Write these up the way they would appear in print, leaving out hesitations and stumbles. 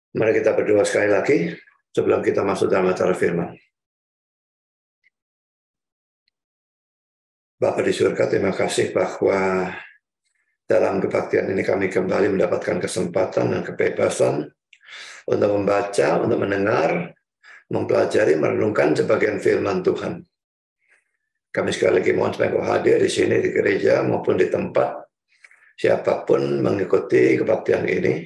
Mari kita berdoa sekali lagi sebelum kita masuk dalam acara firman. Bapa di surga, terima kasih bahwa dalam kebaktian ini kami kembali mendapatkan kesempatan dan kebebasan untuk membaca, untuk mendengar, mempelajari, merenungkan sebagian firman Tuhan. Kami sekali lagi mohon supaya Engkau hadir di sini, di gereja maupun di tempat siapapun mengikuti kebaktian ini.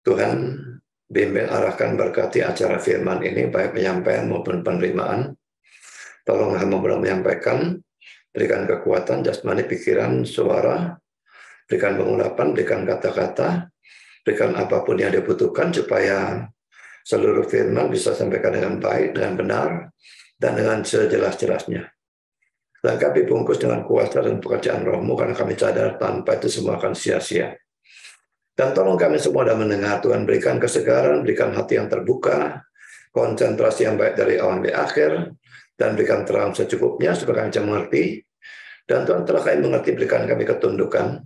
Tuhan bimbing, arahkan, berkati acara firman ini, baik penyampaian maupun penerimaan. Tolonglah hamba menyampaikan, berikan kekuatan jasmani, pikiran, suara, berikan pengurapan, berikan kata-kata, berikan apapun yang dibutuhkan supaya seluruh firman bisa sampaikan dengan baik, dengan benar, dan dengan sejelas-jelasnya. Lengkapi bungkus dengan kuasa dan pekerjaan Roh-Mu, karena kami sadar tanpa itu semua akan sia-sia. Dan tolong kami semua dalam mendengar, Tuhan berikan kesegaran, berikan hati yang terbuka, konsentrasi yang baik dari awal sampai akhir, dan berikan terang secukupnya supaya kami bisa mengerti. Dan Tuhan telah kami mengerti, berikan kami ketundukan.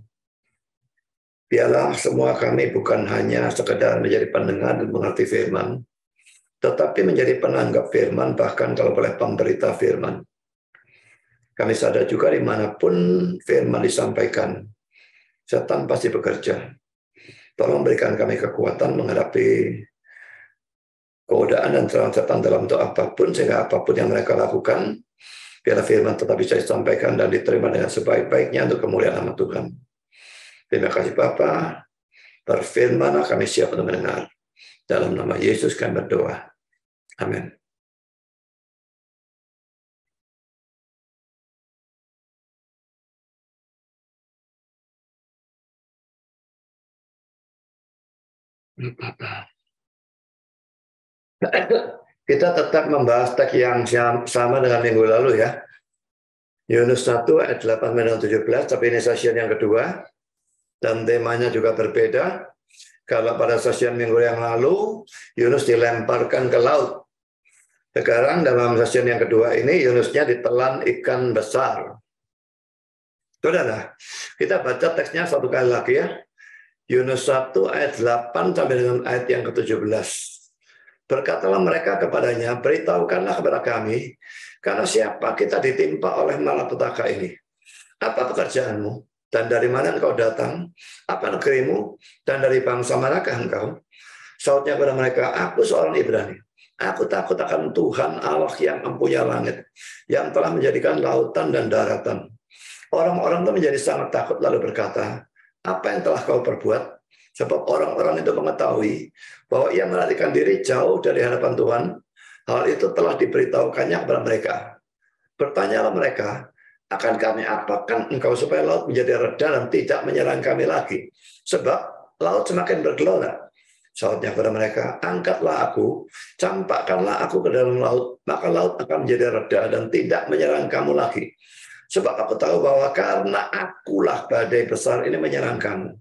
Biarlah semua kami bukan hanya sekedar menjadi pendengar dan mengerti firman, tetapi menjadi penanggap firman, bahkan kalau boleh pemberita firman. Kami sadar juga dimanapun firman disampaikan, setan pasti bekerja. Tolong berikan kami kekuatan menghadapi godaan dan serangan setan dalam bentuk apapun, sehingga apapun yang mereka lakukan, biarlah firman tetap bisa disampaikan dan diterima dengan sebaik-baiknya untuk kemuliaan nama Tuhan. Terima kasih Bapa, berfirmanlah kami siap untuk mendengar. Dalam nama Yesus kami berdoa. Amin. Kita tetap membahas teks yang sama dengan minggu lalu ya. Yunus 1 ayat 8-17, tapi ini session yang kedua. Dan temanya juga berbeda. Kalau pada session minggu yang lalu, Yunus dilemparkan ke laut. Sekarang dalam session yang kedua ini, Yunusnya ditelan ikan besar. Saudara, kita baca teksnya satu kali lagi ya. Yunus 1 ayat 8 sampai dengan ayat yang ke-17. Berkatalah mereka kepadanya, beritahukanlah kepada kami, karena siapa kita ditimpa oleh malapetaka ini? Apa pekerjaanmu? Dan dari mana engkau datang? Apa negerimu? Dan dari bangsa manakah engkau? Sautnya kepada mereka, aku seorang Ibrani. Aku takut akan Tuhan Allah yang mempunyai langit, yang telah menjadikan lautan dan daratan. Orang-orang itu menjadi sangat takut lalu berkata, apa yang telah kau perbuat? Sebab orang-orang itu mengetahui bahwa ia melarikan diri jauh dari hadapan Tuhan. Hal itu telah diberitahukannya kepada mereka. Bertanyalah mereka, akan kami apakan engkau supaya laut menjadi reda dan tidak menyerang kami lagi? Sebab laut semakin bergelora. Sautnya kepada mereka, angkatlah aku, campakkanlah aku ke dalam laut, maka laut akan menjadi reda dan tidak menyerang kamu lagi. Sebab aku tahu bahwa karena akulah badai besar ini menyerang kamu.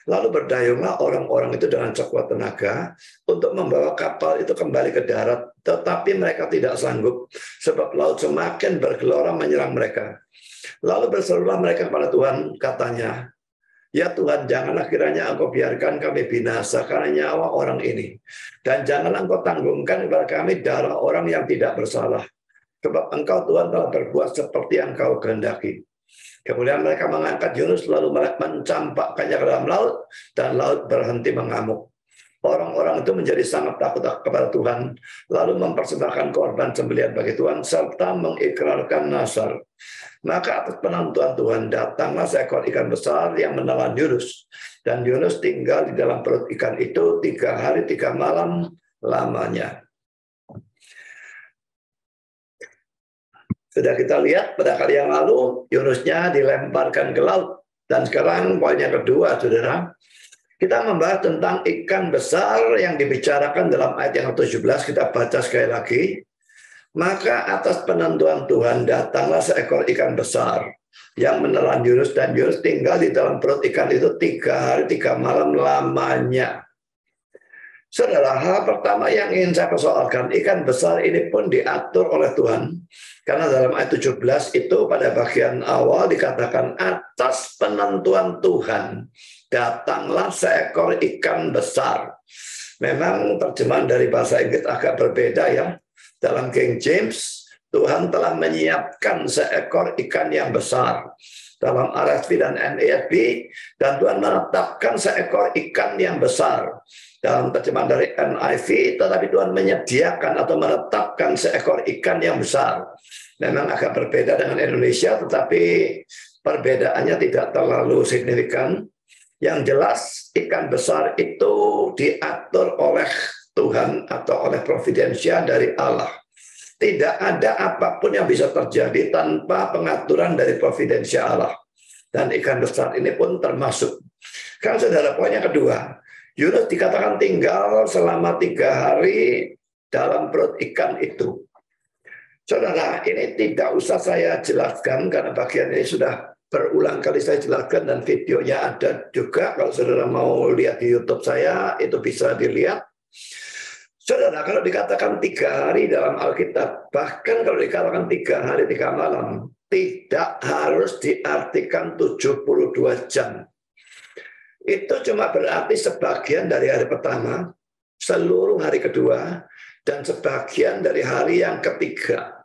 Lalu berdayunglah orang-orang itu dengan sekuat tenaga untuk membawa kapal itu kembali ke darat, tetapi mereka tidak sanggup, sebab laut semakin bergelora menyerang mereka. Lalu berserulah mereka kepada Tuhan, katanya, ya Tuhan, janganlah kiranya engkau biarkan kami binasa karena nyawa orang ini. Dan janganlah engkau tanggungkan kepada kami darah orang yang tidak bersalah. Sebab engkau Tuhan telah berbuat seperti yang kau kehendaki. Kemudian mereka mengangkat Yunus lalu mencampakkannya ke dalam laut, dan laut berhenti mengamuk. Orang-orang itu menjadi sangat takut kepada Tuhan, lalu mempersembahkan korban sembelihan bagi Tuhan, serta mengikrarkan nazar. Maka atas penentuan Tuhan datanglah seekor ikan besar yang menelan Yunus. Dan Yunus tinggal di dalam perut ikan itu 3 hari 3 malam lamanya. Sudah kita lihat pada kali yang lalu, Yunusnya dilemparkan ke laut. Dan sekarang poin yang kedua, saudara. Kita membahas tentang ikan besar yang dibicarakan dalam ayat yang ke-17. Kita baca sekali lagi. Maka atas penentuan Tuhan datanglah seekor ikan besar yang menelan Yunus, dan Yunus tinggal di dalam perut ikan itu 3 hari 3 malam lamanya. Saudara, hal pertama yang ingin saya persoalkan, ikan besar ini pun diatur oleh Tuhan. Karena dalam ayat 17 itu pada bagian awal dikatakan atas penentuan Tuhan datanglah seekor ikan besar. Memang terjemahan dari bahasa Inggris agak berbeda ya. Dalam King James, Tuhan telah menyiapkan seekor ikan yang besar. Dalam RSV dan NASB, dan Tuhan menetapkan seekor ikan yang besar. Dalam terjemahan dari NIV, tetapi Tuhan menyediakan atau menetapkan seekor ikan yang besar. Memang agak berbeda dengan Indonesia, tetapi perbedaannya tidak terlalu signifikan. Yang jelas, ikan besar itu diatur oleh Tuhan atau oleh providensia dari Allah. Tidak ada apapun yang bisa terjadi tanpa pengaturan dari providensia Allah. Dan ikan besar ini pun termasuk. Kan saudara, poin yang kedua, Yunus dikatakan tinggal selama 3 hari dalam perut ikan itu. Saudara, ini tidak usah saya jelaskan karena bagian ini sudah berulang kali saya jelaskan dan videonya ada juga. Kalau saudara mau lihat di YouTube saya, itu bisa dilihat. Saudara, kalau dikatakan 3 hari dalam Alkitab, bahkan kalau dikatakan 3 hari 3 malam, tidak harus diartikan 72 jam. Itu cuma berarti sebagian dari hari pertama, seluruh hari kedua, dan sebagian dari hari yang ketiga.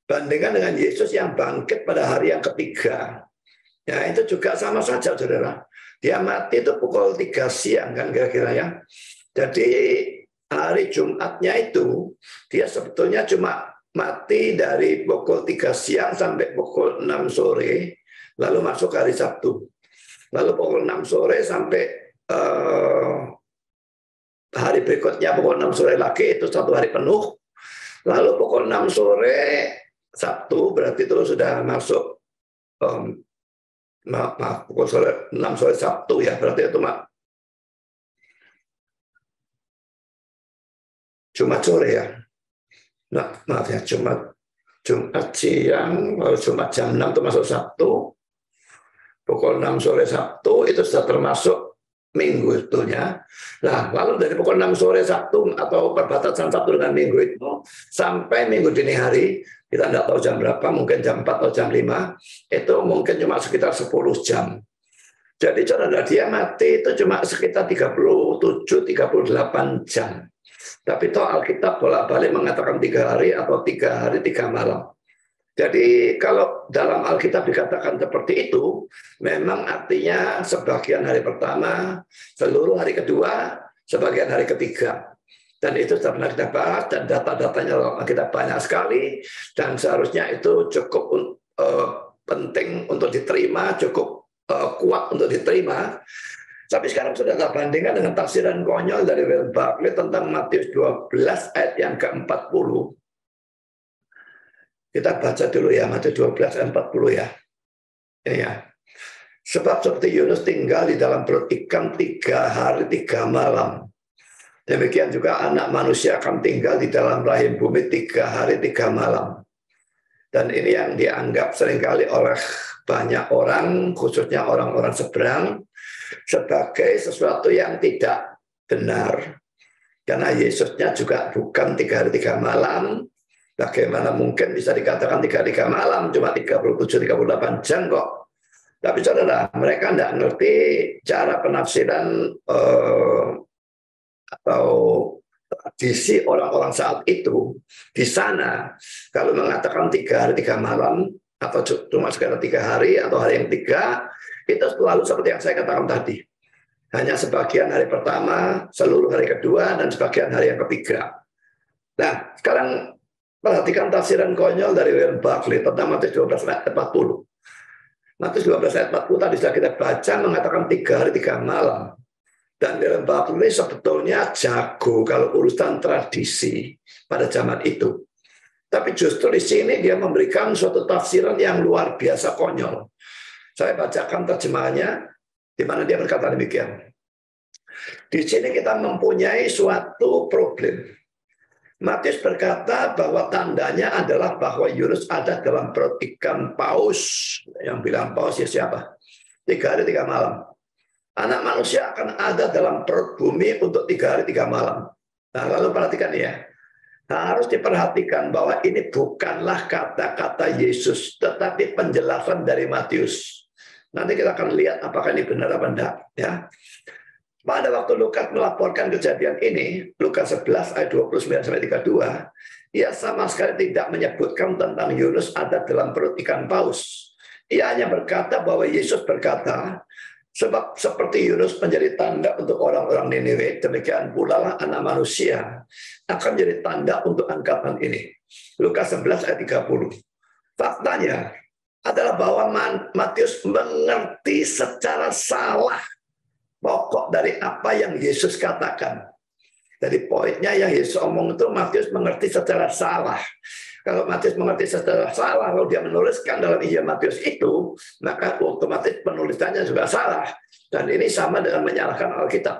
Bandingkan dengan Yesus yang bangkit pada hari yang ketiga. Ya, itu juga sama saja, saudara. Dia mati itu pukul 3 siang, kan kira-kira ya. Jadi hari Jumatnya itu, dia sebetulnya cuma mati dari pukul 3 siang sampai pukul 6 sore, lalu masuk hari Sabtu. Lalu pukul 6 sore sampai hari berikutnya pukul 6 sore lagi, itu 1 hari penuh. Lalu pukul 6 sore Sabtu, berarti itu sudah masuk pukul 6 sore Sabtu ya, berarti itu Jumat sore ya. Nah, maaf ya, Jumat siang, lalu Jumat jam 6 itu masuk Sabtu. Pukul 6 sore Sabtu itu sudah termasuk Minggu itunya. Nah, lalu dari pukul 6 sore Sabtu atau perbatasan Sabtu dengan Minggu itu sampai Minggu dini hari, kita tidak tahu jam berapa, mungkin jam 4 atau jam 5, itu mungkin cuma sekitar 10 jam. Jadi saudara, dia mati itu cuma sekitar 37-38 jam. Tapi toh Alkitab bolak-balik mengatakan 3 hari atau 3 hari 3 malam. Jadi kalau dalam Alkitab dikatakan seperti itu, memang artinya sebagian hari pertama, seluruh hari kedua, sebagian hari ketiga. Dan itu sudah pernah kita bahas, dan data-datanya kita banyak sekali, dan seharusnya itu cukup penting untuk diterima, cukup kuat untuk diterima. Tapi sekarang sudah kita bandingkan dengan tafsiran konyol dari William Barclay tentang Matius 12 ayat yang ke-40. Kita baca dulu ya, Matius 12 ayat 40 ya. Ini ya. Sebab seperti Yunus tinggal di dalam perut ikan 3 hari 3 malam. Demikian juga anak manusia akan tinggal di dalam rahim bumi 3 hari 3 malam. Dan ini yang dianggap seringkali oleh banyak orang, khususnya orang-orang seberang, sebagai sesuatu yang tidak benar. Karena Yesusnya juga bukan 3 hari 3 malam. Bagaimana mungkin bisa dikatakan 3 hari 3 malam, cuma 37-38 jam kok. Tapi saudara, mereka tidak ngerti cara penafsiran atau tradisi orang-orang saat itu. Di sana, kalau mengatakan 3 hari 3 malam, atau cuma sekitar 3 hari, atau hari yang 3, itu selalu seperti yang saya katakan tadi. Hanya sebagian hari pertama, seluruh hari kedua, dan sebagian hari yang ketiga. Nah, sekarang perhatikan tafsiran konyol dari William Barclay tentang Matius 12 ayat 40. Matius 12 ayat 40 tadi sudah kita baca mengatakan 3 hari 3 malam. Dan William Barclay sebetulnya jago kalau urusan tradisi pada zaman itu. Tapi justru di sini dia memberikan suatu tafsiran yang luar biasa konyol. Saya bacakan terjemahannya, di mana dia berkata demikian. Di sini kita mempunyai suatu problem. Matius berkata bahwa tandanya adalah bahwa Yunus ada dalam perut ikan paus. Yang bilang paus ya siapa? 3 hari 3 malam. Anak manusia akan ada dalam perut bumi untuk 3 hari 3 malam. Nah, lalu perhatikan ya. Harus diperhatikan bahwa ini bukanlah kata-kata Yesus, tetapi penjelasan dari Matius. Nanti kita akan lihat apakah ini benar apa enggak. Ya. Pada waktu Lukas melaporkan kejadian ini, Lukas 11 ayat 29-32, ia sama sekali tidak menyebutkan tentang Yunus ada dalam perut ikan paus. Ia hanya berkata bahwa Yesus berkata, sebab seperti Yunus menjadi tanda untuk orang-orang Niniwe, demikian pula lah Anak Manusia akan menjadi tanda untuk angkatan ini. Lukas 11 ayat 30. Faktanya adalah bahwa Matius mengerti secara salah pokok dari apa yang Yesus katakan. Jadi poinnya yang Yesus omong itu Matius mengerti secara salah. Kalau Matius mengerti secara salah, kalau dia menuliskan dalam Injil Matius itu, maka otomatis penulisannya juga salah. Dan ini sama dengan menyalahkan Alkitab.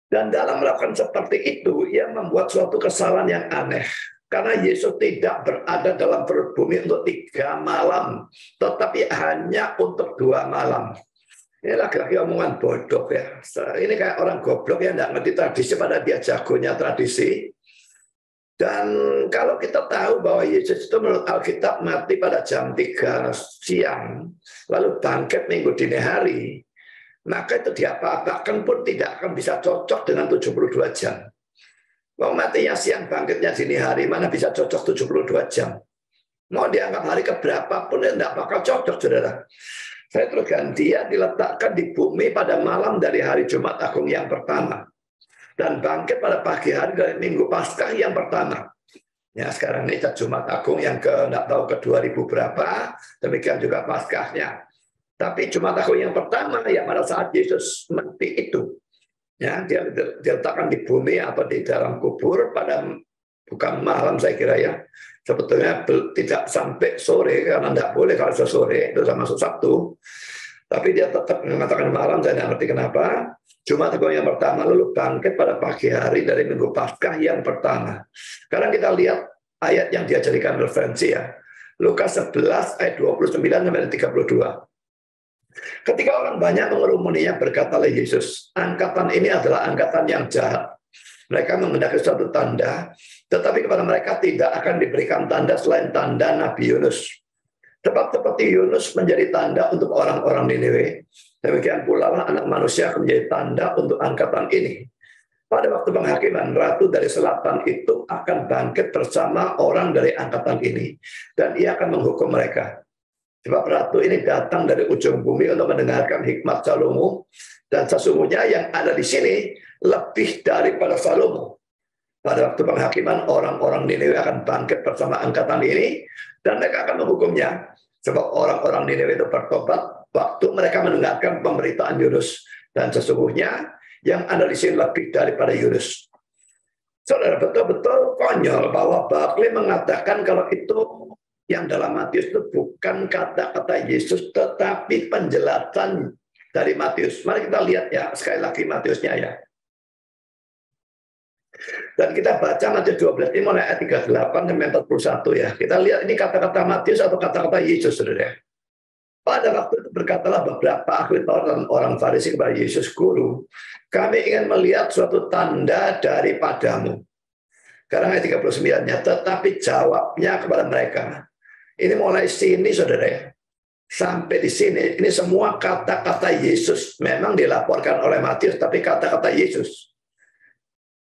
Dan dalam melakukan seperti itu, ia membuat suatu kesalahan yang aneh. Karena Yesus tidak berada dalam perut bumi untuk 3 malam, tetapi hanya untuk 2 malam. Ini laki-laki omongan bodoh ya. Ini kayak orang goblok yang tidak ngerti tradisi, pada dia jagonya tradisi. Dan kalau kita tahu bahwa Yesus itu menurut Alkitab mati pada jam 3 siang, lalu bangkit minggu dini hari, maka itu diapa-apakan pun tidak akan bisa cocok dengan 72 jam. Mau matinya siang, bangkitnya dini hari, mana bisa cocok 72 jam. Mau dianggap hari keberapa pun tidak bakal cocok, saudara. Saya teruskan, dia diletakkan di bumi pada malam dari hari Jumat Agung yang pertama. Dan bangkit pada pagi hari dari Minggu Paskah yang pertama. Ya, sekarang ini Jumat Agung yang tidak tahu ke 2000 berapa, demikian juga Paskahnya. Tapi Jumat Agung yang pertama, ya pada saat Yesus mati itu, ya, dia diletakkan di bumi atau di dalam kubur pada bukan malam saya kira ya. Sebetulnya tidak sampai sore, karena tidak boleh kalau sore, itu sama masuk Sabtu. Tapi dia tetap mengatakan malam, saya tidak ngerti kenapa. Jumat Agung yang pertama, lalu bangkit pada pagi hari dari Minggu Paskah yang pertama. Sekarang kita lihat ayat yang dia jadikan referensi ya. Lukas 11 ayat 29-32. Ketika orang banyak mengerumuninya, berkatalah Yesus, angkatan ini adalah angkatan yang jahat. Mereka menghendaki suatu tanda, tetapi kepada mereka tidak akan diberikan tanda selain tanda Nabi Yunus. Sebab seperti Yunus menjadi tanda untuk orang-orang Niniwe, demikian pula lah Anak Manusia akan menjadi tanda untuk angkatan ini. Pada waktu penghakiman, ratu dari selatan itu akan bangkit bersama orang dari angkatan ini, dan ia akan menghukum mereka. Sebab ratu ini datang dari ujung bumi untuk mendengarkan hikmat Salomo, dan sesungguhnya yang ada di sini lebih daripada Salomo. Pada waktu penghakiman, orang-orang Niniwe akan bangkit bersama angkatan ini, dan mereka akan menghukumnya. Sebab orang-orang Niniwe itu bertobat waktu mereka mendengarkan pemberitaan Yunus, dan sesungguhnya yang ada di sini lebih daripada Yunus. Saudara, betul-betul konyol bahwa Barclay mengatakan kalau itu yang dalam Matius itu bukan kata-kata Yesus, tetapi penjelasan dari Matius. Mari kita lihat ya, sekali lagi Matiusnya ya. Dan kita baca Matius 12 ini mulai ayat 38-41 ya. Kita lihat ini kata-kata Matius atau kata-kata Yesus, saudara. Pada waktu itu berkatalah beberapa ahli Taurat dan orang Farisi kepada Yesus, Guru, kami ingin melihat suatu tanda daripadamu. Sekarang ayat 39-nya, tetapi jawabnya kepada mereka. Ini mulai sini, saudara ya. Sampai di sini, ini semua kata-kata Yesus. Memang dilaporkan oleh Matius, tapi kata-kata Yesus.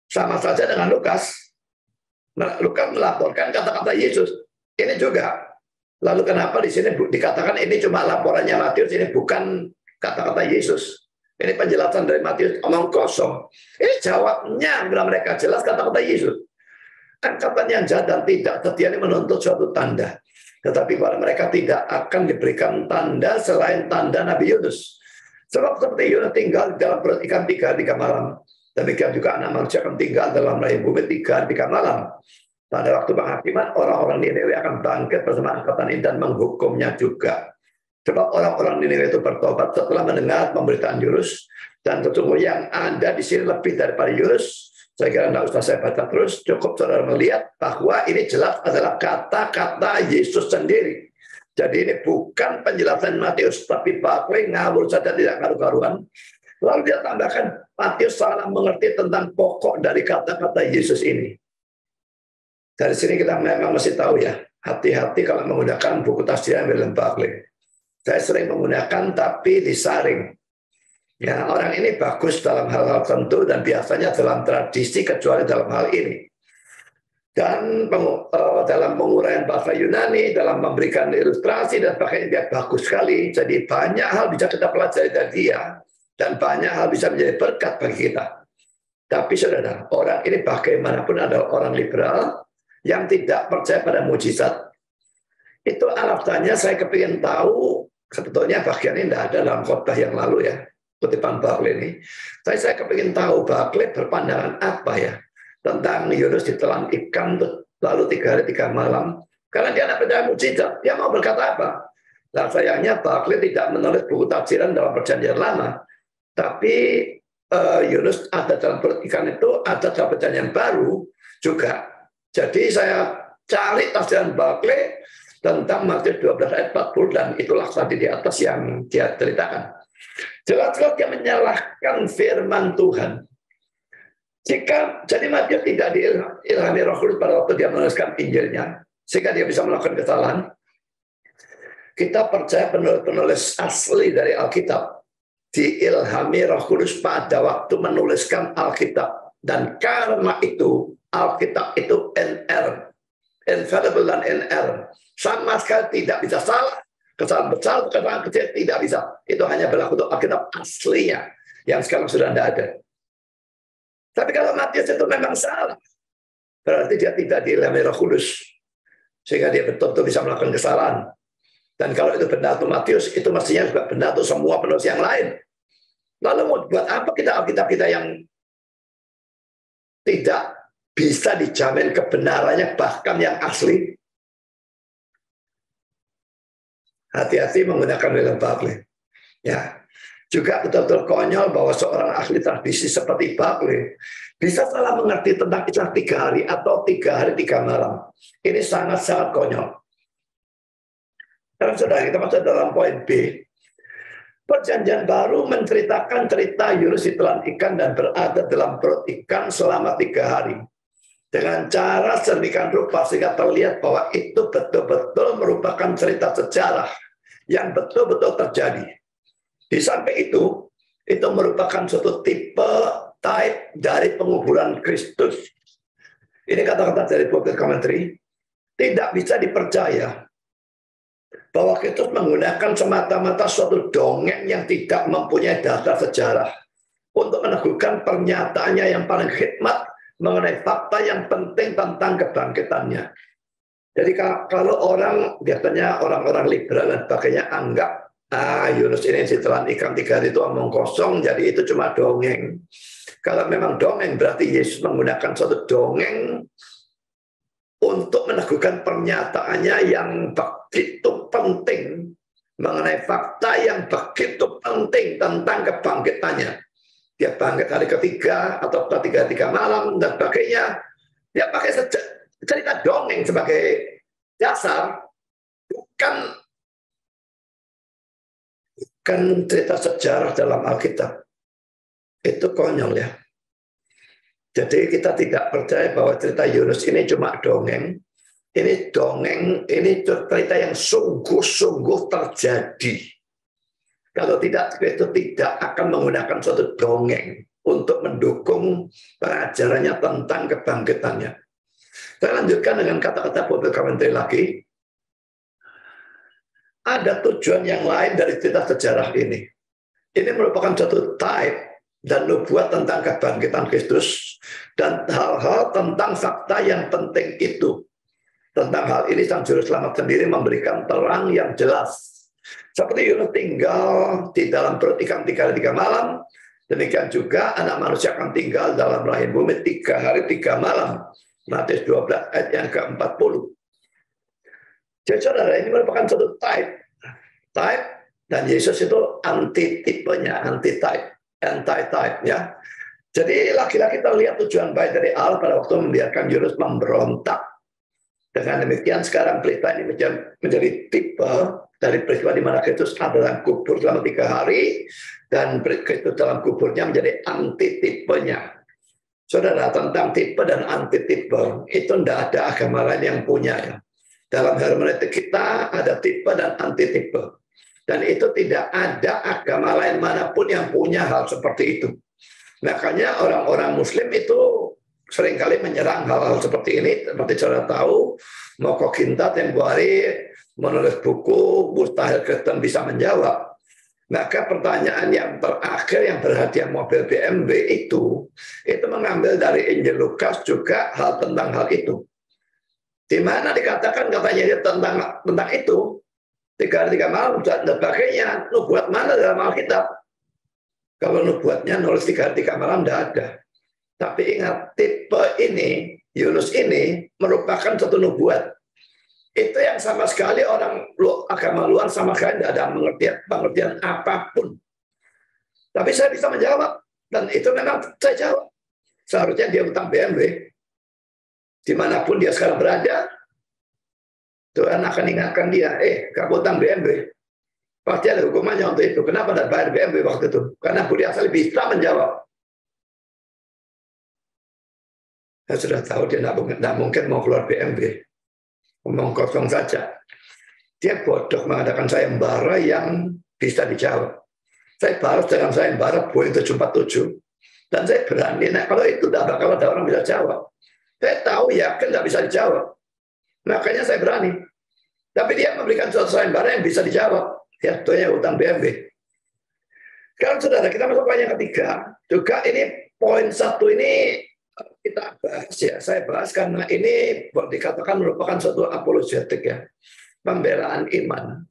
Sama saja dengan Lukas. Lukas melaporkan kata-kata Yesus. Ini juga. Lalu kenapa di sini dikatakan ini cuma laporannya Matius, ini bukan kata-kata Yesus. Ini penjelasan dari Matius, omong kosong. Ini jawabnya kepada mereka, jelas kata-kata Yesus. Angkatan yang jahat dan tidak setia ini menuntut suatu tanda. Tetapi kepada mereka tidak akan diberikan tanda selain tanda Nabi Yunus. Sebab seperti Yunus tinggal di dalam perut ikan 3 malam. Demikian juga Anak Manusia akan tinggal dalam rahim bumi 3 malam. Pada waktu penghakiman, orang-orang Niniwe akan bangkit bersama angkatan ini dan menghukumnya juga. Sebab orang-orang Niniwe itu bertobat setelah mendengar pemberitaan Yunus, dan sesungguhnya yang ada di sini lebih daripada Yunus. Saya kira tidak usah saya baca terus, cukup saudara melihat bahwa ini jelas adalah kata-kata Yesus sendiri. Jadi ini bukan penjelasan Matius, tapi Barclay ngawur saja tidak karu-karuan. Lalu dia tambahkan, Matius salah mengerti tentang pokok dari kata-kata Yesus ini. Dari sini kita memang mesti tahu ya, hati-hati kalau menggunakan buku tafsiran William Barclay. Saya sering menggunakan tapi disaring. Ya, orang ini bagus dalam hal-hal tertentu dan biasanya dalam tradisi kecuali dalam hal ini. Dan dalam penguraian bahasa Yunani, dalam memberikan ilustrasi dan sebagainya, dia bagus sekali. Jadi banyak hal bisa kita pelajari dari dia, dan banyak hal bisa menjadi berkat bagi kita. Tapi saudara, orang ini bagaimanapun adalah orang liberal yang tidak percaya pada mujizat. Itu alasannya saya kepingin tahu, sebetulnya bagian ini tidak ada dalam khotbah yang lalu ya, kutipan Barclay ini. Saya kepingin tahu Barclay berpandangan apa ya tentang Yunus ditelan ikan lalu 3 hari 3 malam. Karena dia tidak percaya mujizat, dia mau berkata apa? Nah, sayangnya Barclay tidak menulis buku tafsiran dalam Perjanjian Lama, tapi Yunus ada dalam perut ikan itu, ada dalam Perjanjian Baru juga. Jadi saya cari tafsiran Barclay tentang Matius 12 ayat 40, dan itulah tadi di atas yang dia ceritakan. Jelas-jelas dia menyalahkan firman Tuhan. Jadi Matius tidak diilhami Roh Kudus pada waktu dia menuliskan Injilnya, sehingga dia bisa melakukan kesalahan. Kita percaya penulis asli dari Alkitab diilhami Roh Kudus pada waktu menuliskan Alkitab, dan karena itu Alkitab itu NR, infallible dan NR, sama sekali tidak bisa salah. Kesalahan besar, kesalahan kecil tidak bisa. Itu hanya berlaku untuk Alkitab aslinya yang sekarang sudah tidak ada. Tapi kalau Matius itu memang salah, berarti dia tidak diilhami Roh Kudus, sehingga dia betul-betul bisa melakukan kesalahan. Dan kalau itu benar untuk Matius, itu mestinya juga benar untuk semua penulis yang lain. Lalu mau buat apa kita Alkitab kita yang tidak bisa dijamin kebenarannya, bahkan yang asli? Hati-hati menggunakan William Barclay. Ya. Juga betul-betul konyol bahwa seorang ahli tradisi seperti Barclay bisa salah mengerti tentang istilah 3 hari atau 3 hari 3 malam. Ini sangat-sangat konyol. Karena saudara, kita masuk dalam poin B. Perjanjian Baru menceritakan cerita Yunus ditelan ikan dan berada dalam perut ikan selama 3 hari. Dengan cara sedemikian rupa sehingga terlihat bahwa itu betul-betul merupakan cerita sejarah yang betul-betul terjadi. Di samping itu merupakan suatu type dari penguburan Kristus. Ini kata-kata dari Bible Commentary. Tidak bisa dipercaya bahwa Kristus menggunakan semata-mata suatu dongeng yang tidak mempunyai dasar sejarah untuk meneguhkan pernyataannya yang paling hikmat mengenai fakta yang penting tentang kebangkitannya. Jadi kalau orang, biasanya orang-orang liberal dan sebagainya anggap Yunus ini ditelan ikan 3 hari itu omong kosong, jadi itu cuma dongeng. Kalau memang dongeng, berarti Yesus menggunakan suatu dongeng untuk meneguhkan pernyataannya yang begitu penting mengenai fakta yang begitu penting tentang kebangkitannya. Dia bangkit hari ketiga atau 3 malam dan sebagainya. Dia pakai cerita dongeng sebagai dasar, bukan cerita sejarah dalam Alkitab. Itu konyol ya. Jadi kita tidak percaya bahwa cerita Yunus ini cuma dongeng. Ini dongeng, ini cerita yang sungguh-sungguh terjadi. Kalau tidak, itu tidak akan menggunakan suatu dongeng untuk mendukung pengajarannya tentang kebangkitannya. Saya lanjutkan dengan kata-kata Bible Commentary lagi. Ada tujuan yang lain dari cerita sejarah ini. Ini merupakan suatu type dan nubuat tentang kebangkitan Kristus dan hal-hal tentang fakta yang penting itu. Tentang hal ini Sang Juru Selamat sendiri memberikan terang yang jelas. Seperti Yunus tinggal di dalam perut ikan 3 hari 3 malam, demikian juga anak manusia akan tinggal dalam rahim bumi 3 hari 3 malam. Matius 12 ayat yang ke-40. Jadi saudara, ini merupakan suatu type, dan Yesus itu anti-tipenya, anti-type ya. Jadi lagi-lagi kita lihat tujuan baik dari Allah pada waktu membiarkan Yunus memberontak. Dengan demikian sekarang cerita ini menjadi tipe dari peristiwa di mana Kristus ada dalam kubur selama 3 hari, dan Kristus dalam kuburnya menjadi anti-tipenya. Saudara, tentang tipe dan anti-tipe itu tidak ada agama lain yang punya ya. Dalam hermeneutik kita ada tipe dan anti-tipe. Dan itu tidak ada agama lain manapun yang punya hal seperti itu. Makanya orang-orang Muslim itu seringkali menyerang hal-hal seperti ini. Seperti saudara tahu, Moko Ginta tempo hari menulis buku Mustahil Kristen Bisa Menjawab. Maka pertanyaan yang terakhir yang berhadiah mobil BMW itu mengambil dari Injil Lukas juga hal tentang hal itu. Di mana dikatakan katanya tentang itu 3 hari 3 malam dan sebagainya. Nubuat mana dalam Alkitab? Kalau nubuatnya nulis 3 hari 3 malam tidak ada. Tapi ingat, tipe ini, Yunus ini merupakan satu nubuat. Itu yang sama sekali orang agama luar sama sekali tidak ada pengertian apapun. Tapi saya bisa menjawab. Dan itu memang saya jawab. Seharusnya dia utang BMW. Dimanapun dia sekarang berada, Tuhan akan ingatkan dia, kamu utang BMW. Pasti ada hukumannya untuk itu. Kenapa tidak bayar BMW waktu itu? Karena Budi Asali bisa menjawab. Saya sudah tahu dia tidak mungkin mau keluar BMW. Ngomong kosong saja. Dia bodoh mengadakan sayembara yang bisa dijawab. Saya balas dengan sayembara Boeing 747. Dan saya berani, kalau itu tidak bakal ada orang bisa jawab. Saya tahu yakin tidak bisa dijawab. Makanya saya berani. Tapi dia memberikan suatu sayembara yang bisa dijawab. Ya, tentunya utang BMW. Sekarang saudara, kita masuk poin yang ketiga. Juga ini poin 1 ini kita bahas ya. Saya bahas karena ini dikatakan merupakan suatu apologetik ya. Pembelaan iman.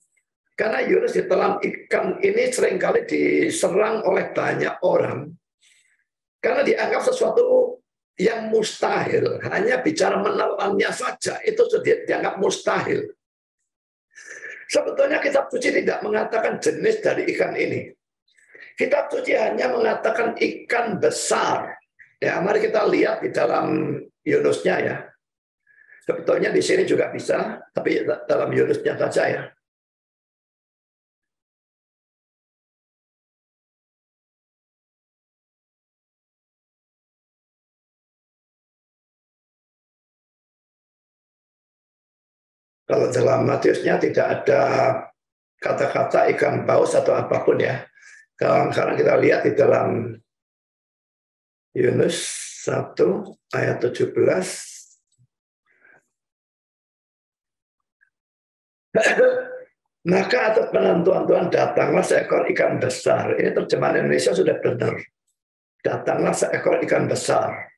Karena Yunus ditelan ikan ini seringkali diserang oleh banyak orang. Karena dianggap sesuatu yang mustahil, hanya bicara menelannya saja itu sudah dianggap mustahil. Sebetulnya kitab suci tidak mengatakan jenis dari ikan ini. Kitab suci hanya mengatakan ikan besar. Ya, mari kita lihat di dalam Yunusnya ya. Sebetulnya di sini juga bisa, tapi dalam Yunusnya saja ya. Kalau dalam Matiusnya tidak ada kata-kata ikan paus atau apapun ya. Sekarang kita lihat di dalam Yunus 1 ayat 17. Maka atas penentuan Tuhan datanglah seekor ikan besar. Ini terjemahan Indonesia sudah benar. Datanglah seekor ikan besar.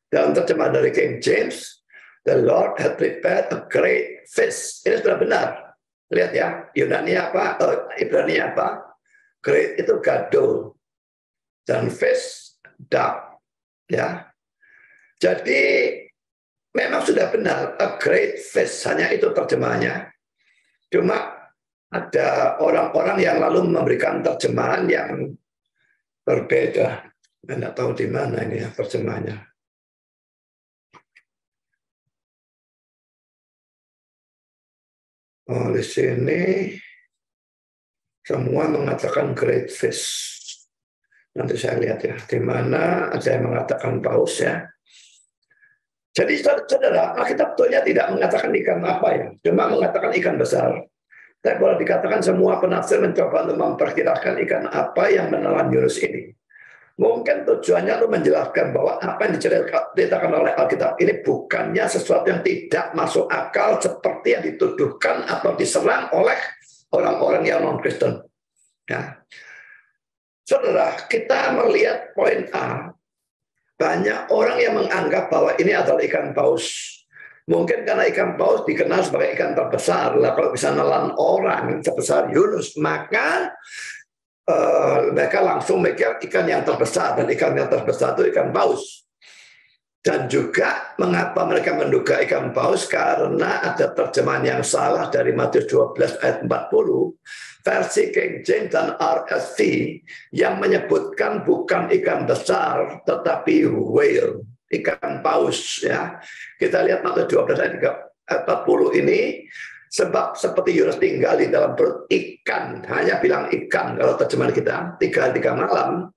Dalam terjemahan dari King James, the Lord had prepared a great fish. Ini sudah benar. Lihat ya, Yunani apa? Ibrani apa? Great itu gadol. Dan fish, duck. Ya. Jadi memang sudah benar, a great fish. Hanya itu terjemahannya. Cuma ada orang-orang yang lalu memberikan terjemahan yang berbeda. Saya tidak tahu di mana ini ya terjemahannya. Oh, di sini semua mengatakan great fish. Nanti saya lihat ya, di mana ada yang mengatakan paus ya. Jadi saudara, Alkitab betulnya tidak mengatakan ikan apa ya, cuma mengatakan ikan besar. Tapi boleh dikatakan semua penafsir mencoba untuk memperkirakan ikan apa yang menelan Yunus ini. Mungkin tujuannya untuk menjelaskan bahwa apa yang diceritakan oleh Alkitab ini bukannya sesuatu yang tidak masuk akal seperti yang dituduhkan atau diserang oleh orang-orang yang non-Kristen. Ya. Saudara, kita melihat poin A. Banyak orang yang menganggap bahwa ini adalah ikan paus. Mungkin karena ikan paus dikenal sebagai ikan terbesar. Lah kalau bisa nelan orang sebesar Yunus, maka mereka langsung mikir ikan yang terbesar, dan ikan yang terbesar itu ikan paus. Dan juga mengapa mereka menduga ikan paus, karena ada terjemahan yang salah dari Matius 12 ayat 40 versi King James dan RSV yang menyebutkan bukan ikan besar tetapi whale, ikan paus ya. Kita lihat Matius 12 ayat 40 ini. Sebab seperti Yunus tinggal di dalam perut ikan, hanya bilang ikan kalau terjemahan kita, 3 malam.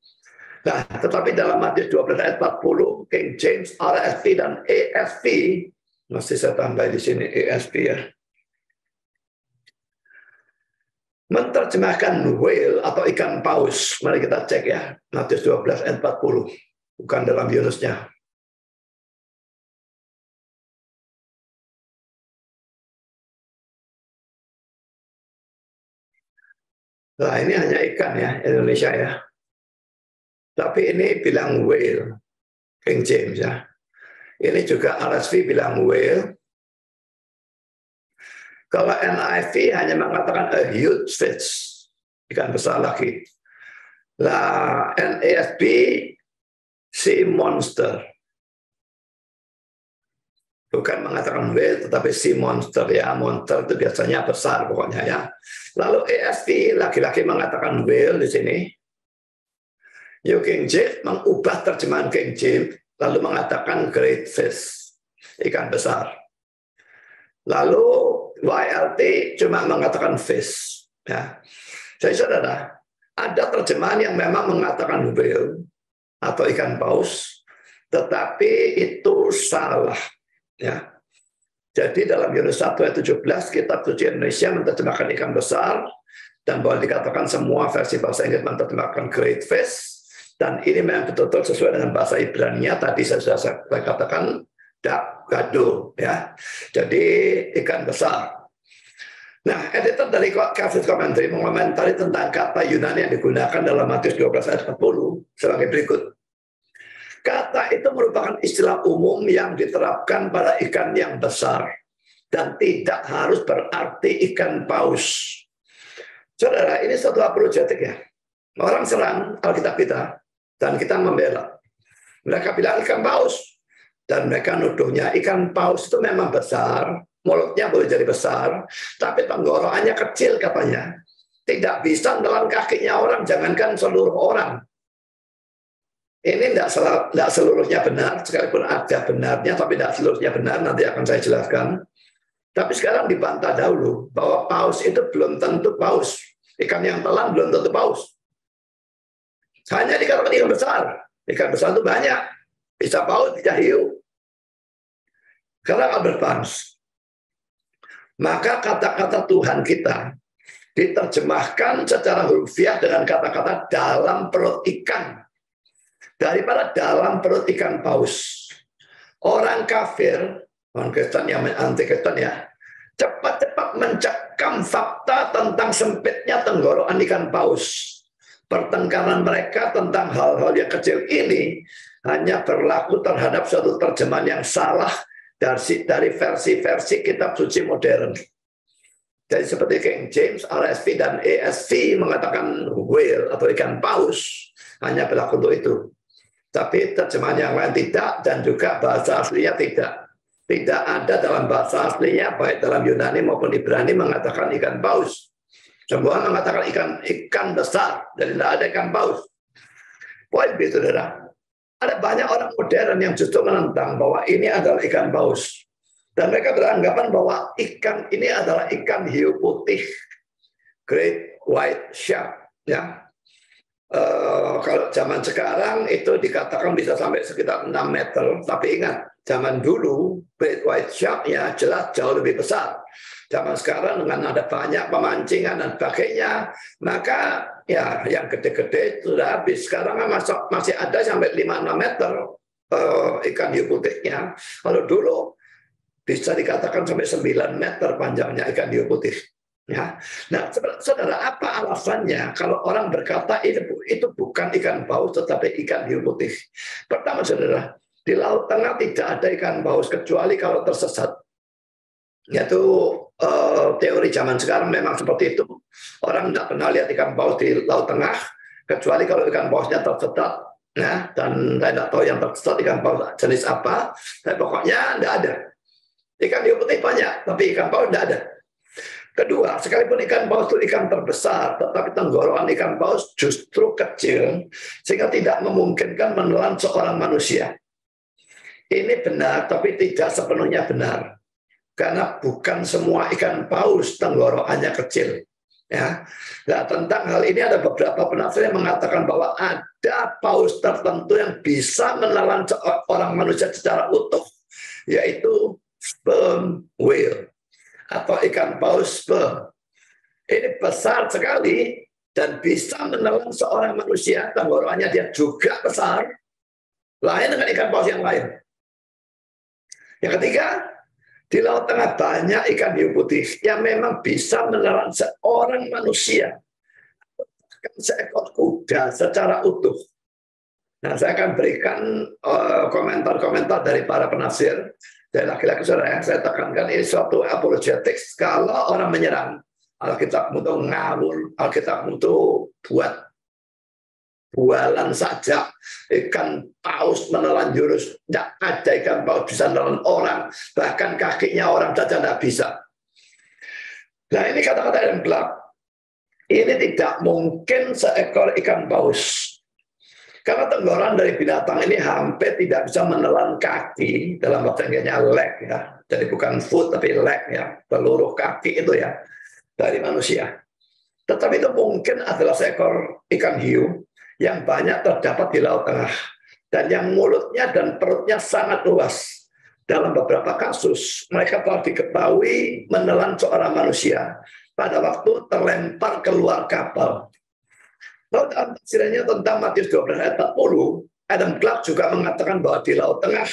Nah, tetapi dalam Matius 12 ayat 40, King James, RSV dan ESV, masih saya tambah di sini ESV ya. Menerjemahkan whale atau ikan paus. Mari kita cek ya. Matius 12 ayat 40. Bukan dalam Yunusnya. Nah, ini hanya ikan ya, Indonesia ya. Tapi ini bilang whale, King James ya. Ini juga RSV bilang whale. Kalau NIV hanya mengatakan a huge fish, ikan besar lagi. Lah NASB sea monster. Bukan mengatakan whale, tetapi sea monster ya. Monster itu biasanya besar pokoknya ya. Lalu ESV lagi-lagi mengatakan whale di sini. New King James mengubah terjemahan King James, lalu mengatakan great fish, ikan besar. Lalu YLT cuma mengatakan fish. Ya. Jadi saudara, ada terjemahan yang memang mengatakan whale atau ikan paus, tetapi itu salah. Ya. Jadi dalam Yunus 1 ayat 17, kitab suci Indonesia menerjemahkan ikan besar, dan boleh dikatakan semua versi bahasa Inggris menerjemahkan great fish, dan ini memang betul-betul sesuai dengan bahasa Ibrani-nya. Tadi saya katakan gado, ya. Jadi ikan besar. Nah, editor dari Calvin Commentary mengomentari tentang kata Yunani yang digunakan dalam Matius 12 ayat 40 sebagai berikut. Kata itu merupakan istilah umum yang diterapkan pada ikan yang besar dan tidak harus berarti ikan paus. Saudara, ini suatu apologetik ya. Orang serang Alkitab kita dan kita membela. Mereka bilang ikan paus dan mereka nuduhnya ikan paus itu memang besar, mulutnya boleh jadi besar, tapi tenggorokannya kecil katanya. Tidak bisa menelan kakinya orang, jangankan seluruh orang. Ini tidak seluruhnya benar, sekalipun ada benarnya, tapi tidak seluruhnya benar, nanti akan saya jelaskan. Tapi sekarang dibantah dahulu, bahwa paus itu belum tentu paus. Ikan yang telan belum tentu paus. Hanya dikatakan ikan besar. Ikan besar itu banyak. Bisa paus, bisa hiu. Karena Albert Barnes. Maka kata-kata Tuhan kita diterjemahkan secara hurufiah dengan kata-kata dalam perut ikan. Daripada dalam perut ikan paus. Orang kafir, orang Kristen yang anti Kristen ya, cepat-cepat mencekam fakta tentang sempitnya tenggorokan ikan paus. Pertengkaran mereka tentang hal-hal yang kecil ini hanya berlaku terhadap suatu terjemahan yang salah dari versi-versi kitab suci modern. Jadi seperti King James, RSV, dan ESV mengatakan whale atau ikan paus hanya berlaku untuk itu. Tapi terjemahan yang lain tidak, dan juga bahasa aslinya tidak. Tidak ada dalam bahasa aslinya, baik dalam Yunani maupun Ibrani mengatakan ikan paus. Semua mengatakan ikan besar, dan tidak ada ikan paus. Poin B, saudara. Ada banyak orang modern yang justru menentang bahwa ini adalah ikan paus. Dan mereka beranggapan bahwa ikan ini adalah ikan hiu putih. Great white shark. Ya. Kalau zaman sekarang itu dikatakan bisa sampai sekitar 6 meter. Tapi ingat, zaman dulu great white shark ya jelas jauh lebih besar. Zaman sekarang dengan ada banyak pemancingan dan sebagainya, maka ya yang gede-gede sudah habis. Sekarang masih ada sampai 5-6 meter ikan hiu putihnya. Kalau dulu bisa dikatakan sampai 9 meter panjangnya ikan hiu putih. Ya. Nah, saudara, apa alasannya kalau orang berkata itu bukan ikan paus tetapi ikan hiu putih? Pertama, saudara, di Laut Tengah tidak ada ikan paus kecuali kalau tersesat. Yaitu teori zaman sekarang memang seperti itu. Orang tidak pernah lihat ikan paus di Laut Tengah kecuali kalau ikan pausnya tersesat. Nah, dan saya tidak tahu yang tersesat ikan paus jenis apa. Tapi pokoknya tidak ada. Ikan hiu putih banyak, tapi ikan paus tidak ada. Kedua, sekalipun ikan paus itu ikan terbesar, tetapi tenggorokan ikan paus justru kecil, sehingga tidak memungkinkan menelan seorang manusia. Ini benar, tapi tidak sepenuhnya benar. Karena bukan semua ikan paus tenggorokannya kecil. Ya. Nah, tentang hal ini ada beberapa penafsir yang mengatakan bahwa ada paus tertentu yang bisa menelan seorang manusia secara utuh, yaitu sperm whale. Atau ikan paus sperm. Ini besar sekali dan bisa menelan seorang manusia. Tenggorokannya dia juga besar, lain dengan ikan paus yang lain. Yang ketiga, di Laut Tengah banyak ikan hiu putih yang memang bisa menelan seorang manusia, seekor kuda secara utuh. Nah, saya akan berikan komentar-komentar dari para penafsir. Dan laki-laki saudara, saya tekankan ini suatu apologetics. Kalau orang menyerang, Alkitab itu ngawur, Alkitab itu buat bualan saja. Ikan paus menelan jurus, tidak ada ikan paus bisa menelan orang, bahkan kakinya orang saja tidak bisa. Nah, ini kata-kata yang gelap. Ini tidak mungkin seekor ikan paus. Karena tenggorokan dari binatang ini hampir tidak bisa menelan kaki, dalam bahasa Inggrisnya leg ya. Jadi bukan foot tapi leg ya, seluruh kaki itu ya dari manusia. Tetapi itu mungkin adalah seekor ikan hiu yang banyak terdapat di Laut Tengah dan yang mulutnya dan perutnya sangat luas. Dalam beberapa kasus mereka telah diketahui menelan seorang manusia pada waktu terlempar keluar kapal. Lalu dalam tafsirannya tentang Matius 12 ayat 40, Adam Clarke juga mengatakan bahwa di Laut Tengah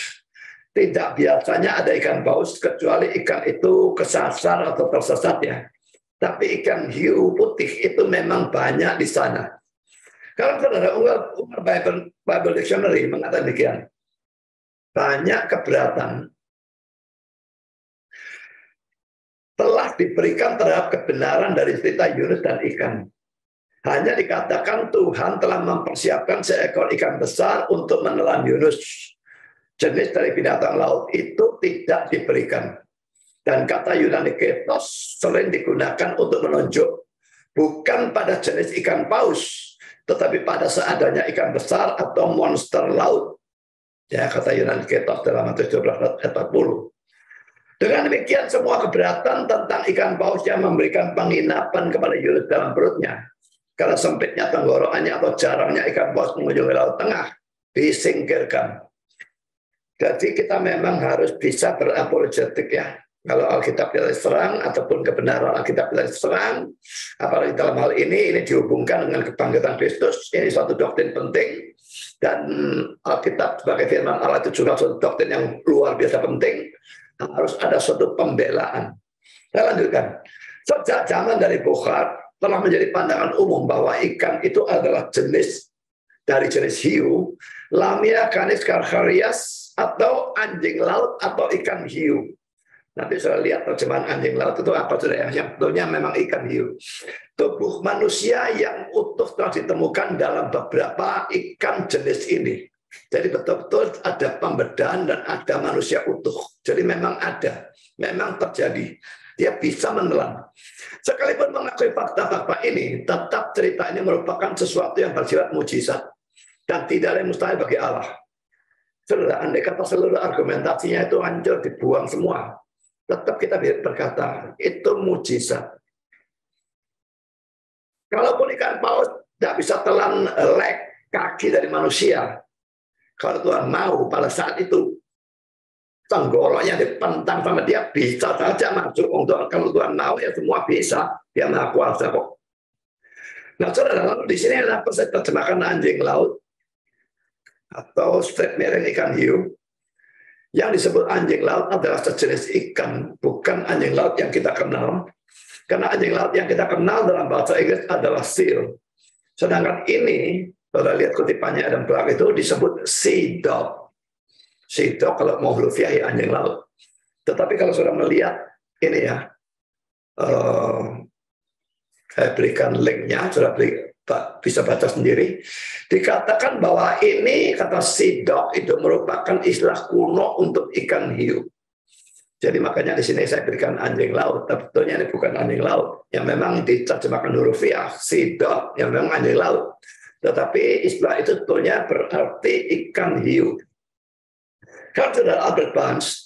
tidak biasanya ada ikan paus kecuali ikan itu kesasar atau tersesat ya. Tapi ikan hiu putih itu memang banyak di sana. Kalau saudara Umar Bible Dictionary mengatakan demikian, banyak keberatan telah diberikan terhadap kebenaran dari cerita Yunus dan ikan. Hanya dikatakan Tuhan telah mempersiapkan seekor ikan besar untuk menelan Yunus. Jenis dari binatang laut itu tidak diberikan. Dan kata Yunani ketos sering digunakan untuk menunjuk bukan pada jenis ikan paus, tetapi pada seadanya ikan besar atau monster laut. Ya, kata Yunani ketos dalam Matius 12 ayat 40. Dengan demikian semua keberatan tentang ikan paus yang memberikan penginapan kepada Yunus dalam perutnya, karena sempitnya tenggorokannya atau jarangnya ikan paus mengunjungi Laut Tengah, disingkirkan. Jadi kita memang harus bisa berapologetik ya. Kalau Alkitab tidak diserang ataupun kebenaran Alkitab tidak diserang, apalagi dalam hal ini dihubungkan dengan kebangkitan Kristus, ini suatu doktrin penting. Dan Alkitab sebagai firman Allah itu juga suatu doktrin yang luar biasa penting. Harus ada suatu pembelaan. Saya lanjutkan. Sejak zaman dari Bukhar telah menjadi pandangan umum bahwa ikan itu adalah jenis dari jenis hiu, Lamia canis carcharias atau anjing laut atau ikan hiu. Nanti saya lihat terjemahan anjing laut itu apa sudah ya? Yang betulnya memang ikan hiu. Tubuh manusia yang utuh telah ditemukan dalam beberapa ikan jenis ini. Jadi betul-betul ada pembedahan dan ada manusia utuh. Jadi memang ada, memang terjadi. Dia bisa menelan. Sekalipun mengakui fakta-fakta ini, tetap cerita ini merupakan sesuatu yang bersifat mujizat dan tidak ada yang mustahil bagi Allah. Saudara, andai kata seluruh argumentasinya itu hancur, dibuang semua, tetap kita berkata itu mujizat. Kalaupun ikan paus tidak bisa telan leg kaki dari manusia, kalau Tuhan mau pada saat itu tenggoroknya dipentang sama dia, bisa saja masuk. Kalau Tuhan mau ya semua bisa, dia maha kuasa kok. Nah saudara, lalu di sini apa saya terjemahkan anjing laut atau straight miring ikan hiu. Yang disebut anjing laut adalah sejenis ikan, bukan anjing laut yang kita kenal. Karena anjing laut yang kita kenal dalam bahasa Inggris adalah seal. Sedangkan ini, kalau lihat kutipannya Adam Clarke itu disebut sea dog. Sea dog kalau mau hurufnya ya anjing laut. Tetapi kalau sudah melihat ini ya, saya berikan linknya, sudah bisa baca sendiri. Dikatakan bahwa ini kata sea dog itu merupakan istilah kuno untuk ikan hiu. Jadi makanya di sini saya berikan anjing laut, tapi sebetulnya ini bukan anjing laut. Yang memang diterjemahkan hurufiah sea dog, yang memang anjing laut. Tetapi istilah itu sebetulnya berarti ikan hiu. Kalau saudara Albert Barnes,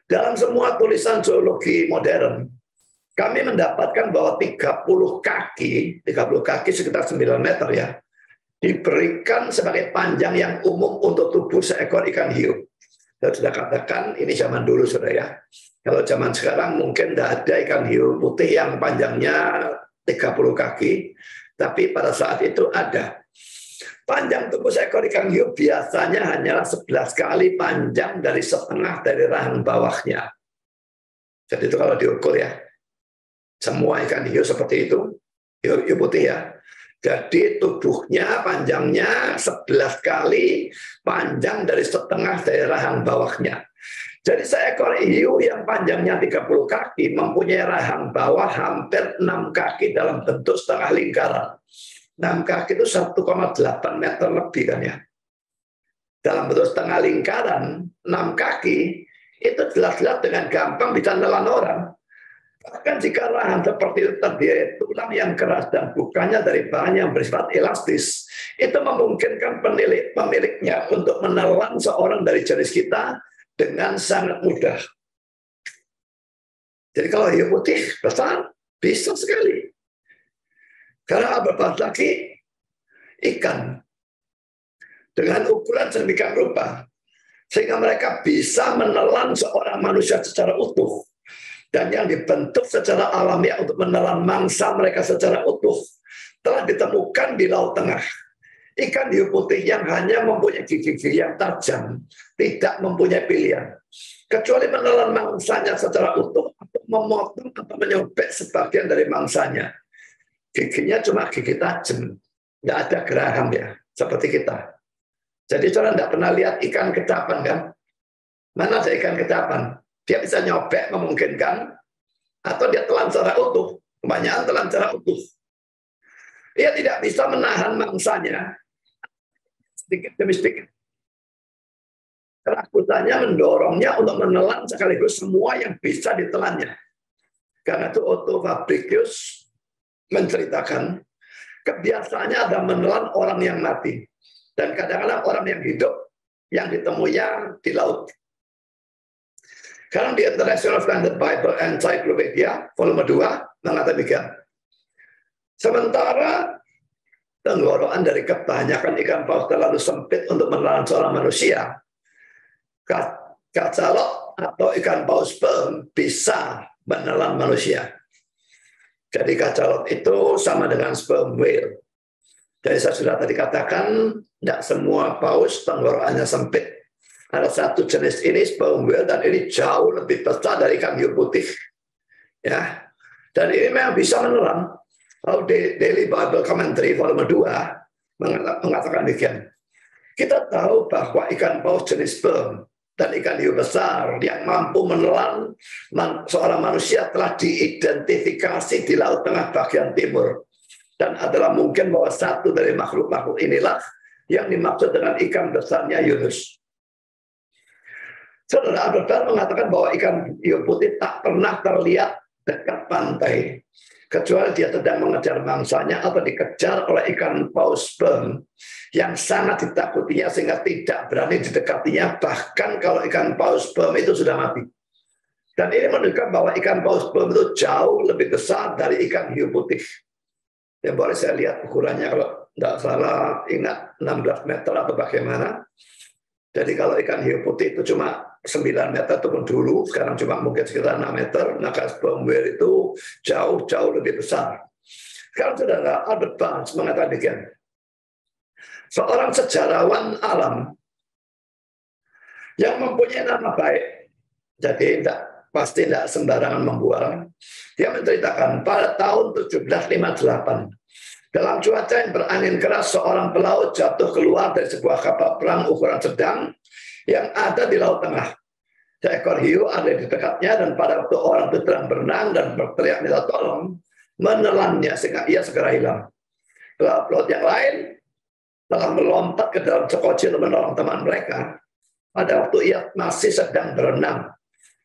dalam semua tulisan zoologi modern, kami mendapatkan bahwa 30 kaki sekitar 9 meter ya, diberikan sebagai panjang yang umum untuk tubuh seekor ikan hiu. Saya sudah katakan ini zaman dulu sudah ya. Kalau zaman sekarang mungkin tidak ada ikan hiu putih yang panjangnya 30 kaki. Tapi pada saat itu ada. Panjang tubuh seekor ikan hiu biasanya hanyalah 11 kali panjang dari setengah dari rahang bawahnya. Jadi itu kalau diukur ya. Semua ikan hiu seperti itu. Hiu putih ya. Jadi tubuhnya panjangnya 11 kali panjang dari setengah dari rahang bawahnya. Jadi seekor hiu yang panjangnya 30 kaki mempunyai rahang bawah hampir 6 kaki dalam bentuk setengah lingkaran. 6 kaki itu 1,8 meter lebih kan ya. Dalam bentuk setengah lingkaran, 6 kaki itu jelas-jelas dengan gampang bisa nelan orang. Bahkan jika rahang seperti itu terdiri tulang yang keras dan bukannya dari bahan yang bersifat elastis, itu memungkinkan pemiliknya untuk menelan seorang dari jenis kita dengan sangat mudah. Jadi kalau hiu putih besar, bisa sekali. Karena berbahas lagi ikan dengan ukuran sedemikian rupa, sehingga mereka bisa menelan seorang manusia secara utuh. Dan yang dibentuk secara alamiah untuk menelan mangsa mereka secara utuh telah ditemukan di Laut Tengah. Ikan hiu putih yang hanya mempunyai gigi-gigi yang tajam, tidak mempunyai pilihan. Kecuali menelan mangsanya secara utuh, atau memotong atau menyobek sebagian dari mangsanya. Giginya cuma gigi tajam, nggak ada geraham ya, seperti kita. Jadi saudara tidak pernah lihat ikan kecapan kan? Mana ada ikan kecapan? Dia bisa nyobek memungkinkan, atau dia telan secara utuh. Kebanyakan telan secara utuh. Dia tidak bisa menahan mangsanya sedikit demi sedikit. Kerakutannya mendorongnya untuk menelan sekaligus semua yang bisa ditelannya. Karena itu Otto Fabricius menceritakan kebiasaannya ada menelan orang yang mati. Dan kadang-kadang orang yang hidup yang ditemuinya di laut. Sekarang di International Standard Bible Encyclopedia, volume 2, mengatakan demikian. Sementara tenggorokan dari kebanyakan ikan paus terlalu sempit untuk menelan seorang manusia, kacalot atau ikan paus sperm bisa menelan manusia. Jadi kacalot itu sama dengan sperm whale. Jadi saya sudah tadi katakan, tidak semua paus tenggorokannya sempit. Ada satu jenis ini sperm whale dan ini jauh lebih besar dari ikan hiu putih. Ya. Dan ini memang bisa menelan. Kalau Daily Bible Commentary volume 2 mengatakan demikian. Kita tahu bahwa ikan paus jenis sperm dan ikan hiu besar yang mampu menelan seorang manusia telah diidentifikasi di Laut Tengah bagian timur. Dan adalah mungkin bahwa satu dari makhluk-makhluk inilah yang dimaksud dengan ikan besarnya Yunus. Saudara Albert mengatakan bahwa ikan hiu putih tak pernah terlihat dekat pantai, kecuali dia sedang mengejar mangsanya atau dikejar oleh ikan paus sperm yang sangat ditakutinya sehingga tidak berani didekatinya, bahkan kalau ikan paus sperm itu sudah mati. Dan ini menunjukkan bahwa ikan paus sperm itu jauh lebih besar dari ikan hiu putih. Yang boleh saya lihat ukurannya, kalau tidak salah ingat 16 meter atau bagaimana. Jadi kalau ikan hiu putih itu cuma 9 meter ataupun dulu, sekarang cuma mungkin sekitar 6 meter, maka sperm whale itu jauh-jauh lebih besar. Sekarang saudara Albert Barnes mengatakan demikian. Seorang sejarawan alam yang mempunyai nama baik, jadi pasti tidak sembarangan membual. Dia menceritakan pada tahun 1758, dalam cuaca yang berangin keras, seorang pelaut jatuh keluar dari sebuah kapal perang ukuran sedang yang ada di Laut Tengah. Seekor hiu ada di dekatnya, dan pada waktu orang itu sedang berenang dan berteriak minta tolong, menelannya sehingga ia segera hilang. Pelaut yang lain telah melompat ke dalam sekoci untuk menolong teman mereka. Pada waktu ia masih sedang berenang,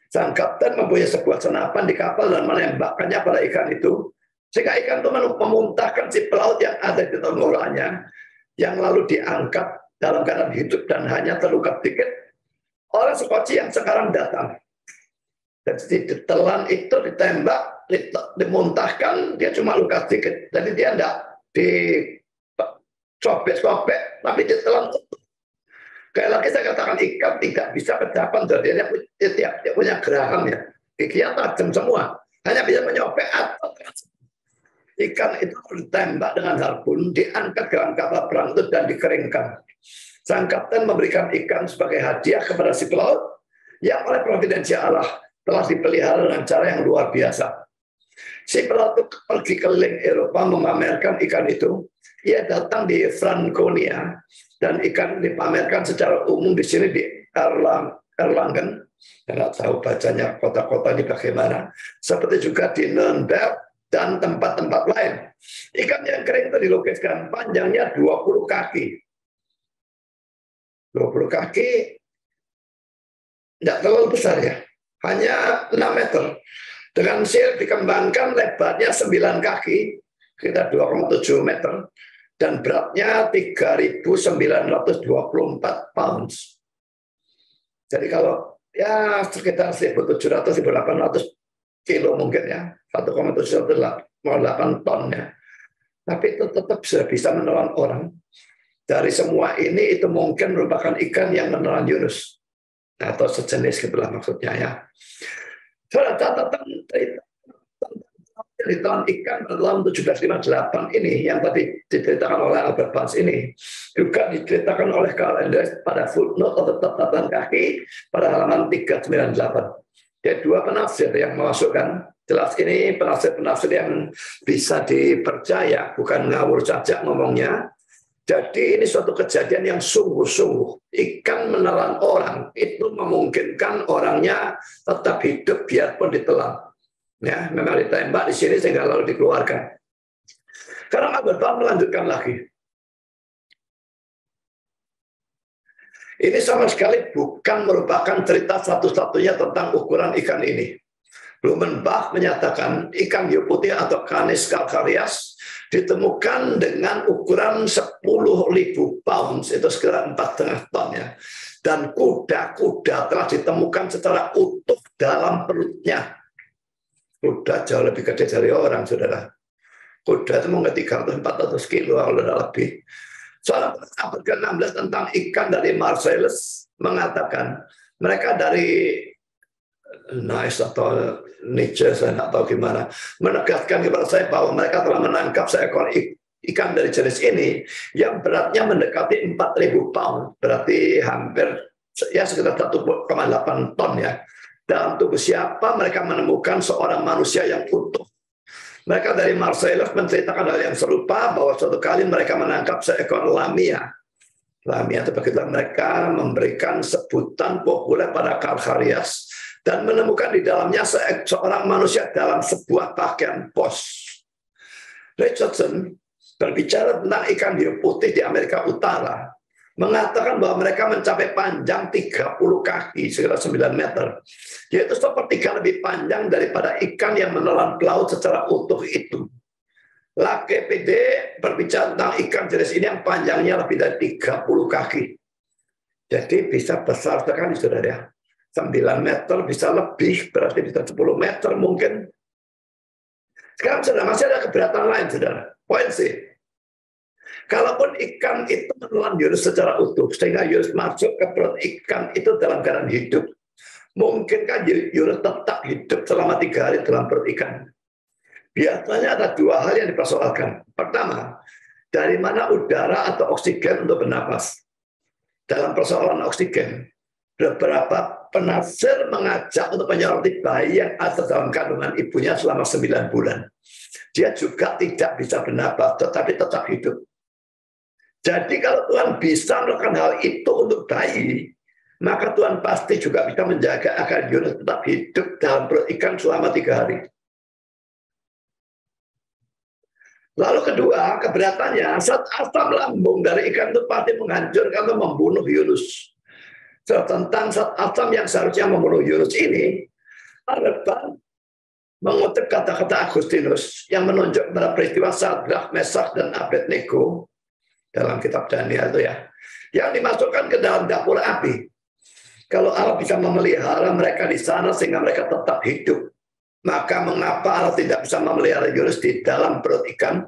sang kapten mempunyai sebuah senapan di kapal dan menembakkannya pada ikan itu, sehingga ikan itu memuntahkan si pelaut yang ada di tenggorokannya, yang lalu diangkat dalam keadaan hidup dan hanya terluka sedikit oleh sekoci yang sekarang datang. Jadi ditelan itu, ditembak, dimuntahkan, dia cuma luka sedikit. Jadi dia tidak dicobek-cobek, tapi ditelan utuh. Kayak lagi saya katakan ikan tidak bisa kecapan, jadi dia punya gerakan ya. Giginya tajam semua, hanya bisa menyopek atau ikan itu ditembak dengan harpun, diangkat dalam kapal perang itu dan dikeringkan. Sang kapten memberikan ikan sebagai hadiah kepada si pelaut yang oleh providensi Allah telah dipelihara dengan cara yang luar biasa. Si pelaut pergi keliling Eropa memamerkan ikan itu. Ia datang di Franconia dan ikan dipamerkan secara umum di sini di Erlangen. Saya nggak tahu bacanya kota-kota ini bagaimana. Seperti juga di Nuremberg dan tempat-tempat lain. Ikan yang kering itu dilukiskan panjangnya 20 kaki. 20 kaki tidak terlalu besar ya. Hanya 6 meter. Dengan sil dikembangkan lebarnya 9 kaki, sekitar 2,7 meter. Dan beratnya 3.924 pounds. Jadi kalau ya sekitar 1.700-1.800 kilo mungkin ya, 1,78 ton ya. Tapi itu tetap sudah bisa menelan orang. Dari semua ini itu mungkin merupakan ikan yang menelan Yunus atau sejenis gitulah maksudnya ya. Soalnya catatan cerita ikan dalam 1758 ini yang tadi diceritakan oleh Albert Barnes ini juga diceritakan oleh Carl Enders pada footnote atau catatan kaki pada halaman 398. Jadi dua penafsir yang memasukkan, jelas ini penafsir-penafsir yang bisa dipercaya, bukan ngawur saja ngomongnya. Jadi ini suatu kejadian yang sungguh-sungguh. Ikan menelan orang itu memungkinkan orangnya tetap hidup biarpun ditelan. Ya, memang ditembak di sini sehingga lalu dikeluarkan. Karena Albert Barnes melanjutkan lagi. Ini sama sekali bukan merupakan cerita satu-satunya tentang ukuran ikan ini. Blumenbach menyatakan ikan hiu putih atau Canis calcareus ditemukan dengan ukuran 10.000 pounds, itu sekitar 4,5 ton ya. Dan kuda-kuda telah ditemukan secara utuh dalam perutnya. Kuda jauh lebih gede dari orang, saudara. Kuda itu mungkin 300-400 kilo, kalau tidak lebih. Soal abad ke-16 tentang ikan dari Marcellus mengatakan mereka dari Nice atau Nietzsche, saya tidak tahu gimana, menegaskan kepada saya bahwa mereka telah menangkap seekor ikan dari jenis ini yang beratnya mendekati 4.000 pound, berarti hampir ya sekitar 1,8 ton ya. Dalam tubuh siapa mereka menemukan seorang manusia yang utuh. Mereka dari Marcellus menceritakan hal yang serupa bahwa suatu kali mereka menangkap seekor lamia. Lamia itu begitu mereka memberikan sebutan populer pada calcareus dan menemukan di dalamnya seorang manusia dalam sebuah pakaian pos. Richardson berbicara tentang ikan hiu putih di Amerika Utara, mengatakan bahwa mereka mencapai panjang 30 kaki, sekitar 9 meter. Yaitu sepertiga lebih panjang daripada ikan yang menelan laut secara utuh itu. Lake PD berbicara tentang ikan jenis ini yang panjangnya lebih dari 30 kaki. Jadi bisa besar sekali, saudara. 9 meter bisa lebih, berarti bisa 10 meter mungkin. Sekarang saudara, masih ada keberatan lain, saudara. Poin C. Kalaupun ikan itu menelan Yunus secara utuh, sehingga Yunus masuk ke perut ikan itu dalam keadaan hidup, mungkinkah Yunus tetap hidup selama 3 hari dalam perut ikan? Biasanya ada 2 hal yang dipersoalkan. Pertama, dari mana udara atau oksigen untuk bernapas? Dalam persoalan oksigen, beberapa penafsir mengajak untuk menyoroti bayi yang ada dalam kandungan ibunya selama 9 bulan. Dia juga tidak bisa bernapas, tetapi tetap hidup. Jadi kalau Tuhan bisa melakukan hal itu untuk bayi, maka Tuhan pasti juga bisa menjaga agar Yunus tetap hidup dalam perut ikan selama 3 hari. Lalu kedua, keberatannya, saat asam lambung dari ikan itu pasti menghancurkan atau membunuh Yunus. Tentang zat asam yang seharusnya membunuh Yunus ini, Albert mengutip kata-kata Agustinus yang menunjuk pada peristiwa Sadrach, Meshach, dan Abednego dalam kitab Daniel itu ya, yang dimasukkan ke dalam dapur api. Kalau Allah bisa memelihara mereka di sana sehingga mereka tetap hidup, maka mengapa Allah tidak bisa memelihara Yunus di dalam perut ikan?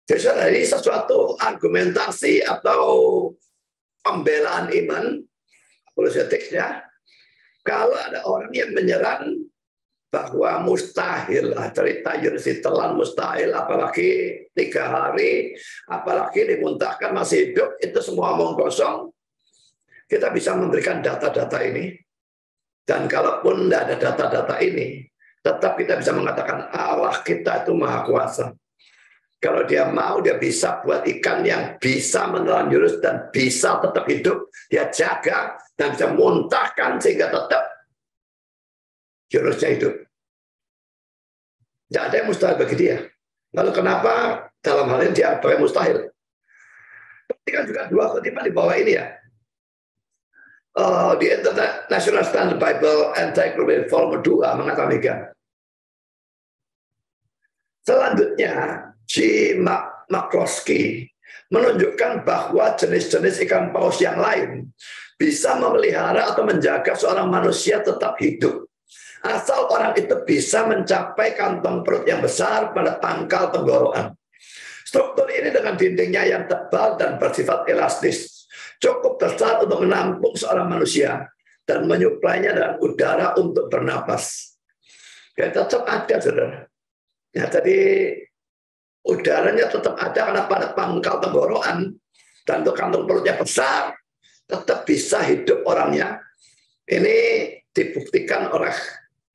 Jadi ini sesuatu argumentasi atau pembelaan iman, apologetiknya, kalau ada orang yang menyerang bahwa mustahil, cerita Yunus ditelan mustahil, apalagi 3 hari, apalagi dimuntahkan masih hidup, itu semua omong kosong. Kita bisa memberikan data-data ini, dan kalaupun tidak ada data-data ini, tetap kita bisa mengatakan Allah kita itu maha kuasa. Kalau dia mau, dia bisa buat ikan yang bisa menelan Yunus dan bisa tetap hidup, dia jaga dan bisa muntahkan sehingga tetap Yunusnya hidup. Tidak ada yang mustahil bagi dia. Lalu kenapa dalam hal ini dia mustahil? Perhatikan juga 2 kutipan di bawah ini ya. Di International Standard Bible Encyclopedia Volume 2 mengatakan demikian. Selanjutnya, G. McCloskey menunjukkan bahwa jenis-jenis ikan paus yang lain bisa memelihara atau menjaga seorang manusia tetap hidup. Asal orang itu bisa mencapai kantong perut yang besar pada pangkal tenggorokan. Struktur ini dengan dindingnya yang tebal dan bersifat elastis, cukup besar untuk menampung seorang manusia dan menyuplainya dengan udara untuk bernapas. Ya, tetap ada, saudara. Ya, jadi udaranya tetap ada karena pada pangkal tenggorokan dan untuk kantong perutnya besar, tetap bisa hidup orangnya. Ini dibuktikan oleh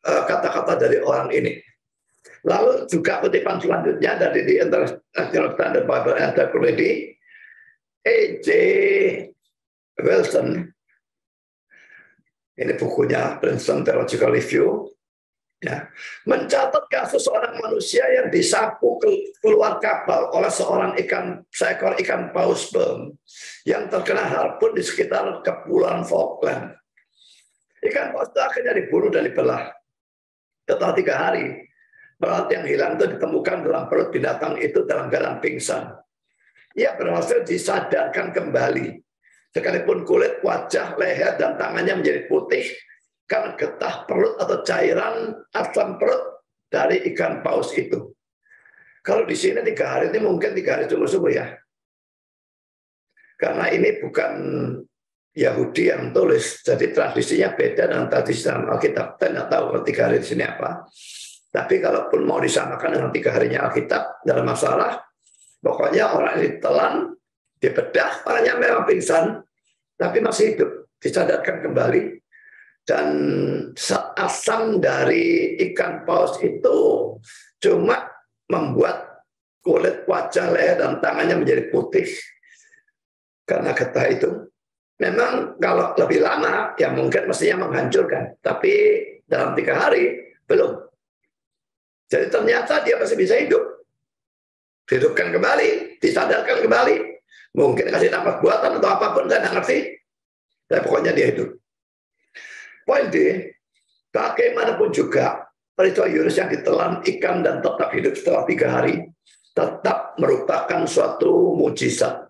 kata-kata dari orang ini. Lalu juga kutipan selanjutnya dari di International Standard Bible Encyclopedia, A.J. Wilson, ini bukunya Princeton Theological Review, ya, mencatat kasus seorang manusia yang disapu keluar kapal oleh seekor ikan paus sperm yang terkena harpun di sekitar Kepulauan Falkland. Ikan paus itu akhirnya dibunuh dan dibelah. Setelah 3 hari, perawat yang hilang itu ditemukan dalam perut binatang itu dalam keadaan pingsan. Ia berhasil disadarkan kembali. Sekalipun kulit, wajah, leher, dan tangannya menjadi putih karena getah perut atau cairan asam perut dari ikan paus itu. Kalau di sini 3 hari ini mungkin 3 hari sungguh-sungguh ya. Karena ini bukan Yahudi yang tulis, jadi tradisinya beda dengan tradisi dalam Alkitab. Saya tidak tahu kalau 3 hari di sini apa. Tapi kalaupun mau disamakan dengan 3 harinya Alkitab, dalam masalah, pokoknya orang ini ditelan, dibedah, orangnya memang pingsan, tapi masih hidup, disadarkan kembali. Dan asam dari ikan paus itu cuma membuat kulit, wajah, leher, dan tangannya menjadi putih karena getah itu. Memang kalau lebih lama, ya mungkin mestinya menghancurkan. Tapi dalam 3 hari, belum. Jadi ternyata dia masih bisa hidup. Dihidupkan kembali, disadarkan kembali. Mungkin kasih nafas buatan atau apapun, saya tidak ngerti. Tapi pokoknya dia hidup. Poin D, bagaimanapun juga, peristiwa Yunus yang ditelan ikan dan tetap hidup setelah 3 hari, tetap merupakan suatu mujizat.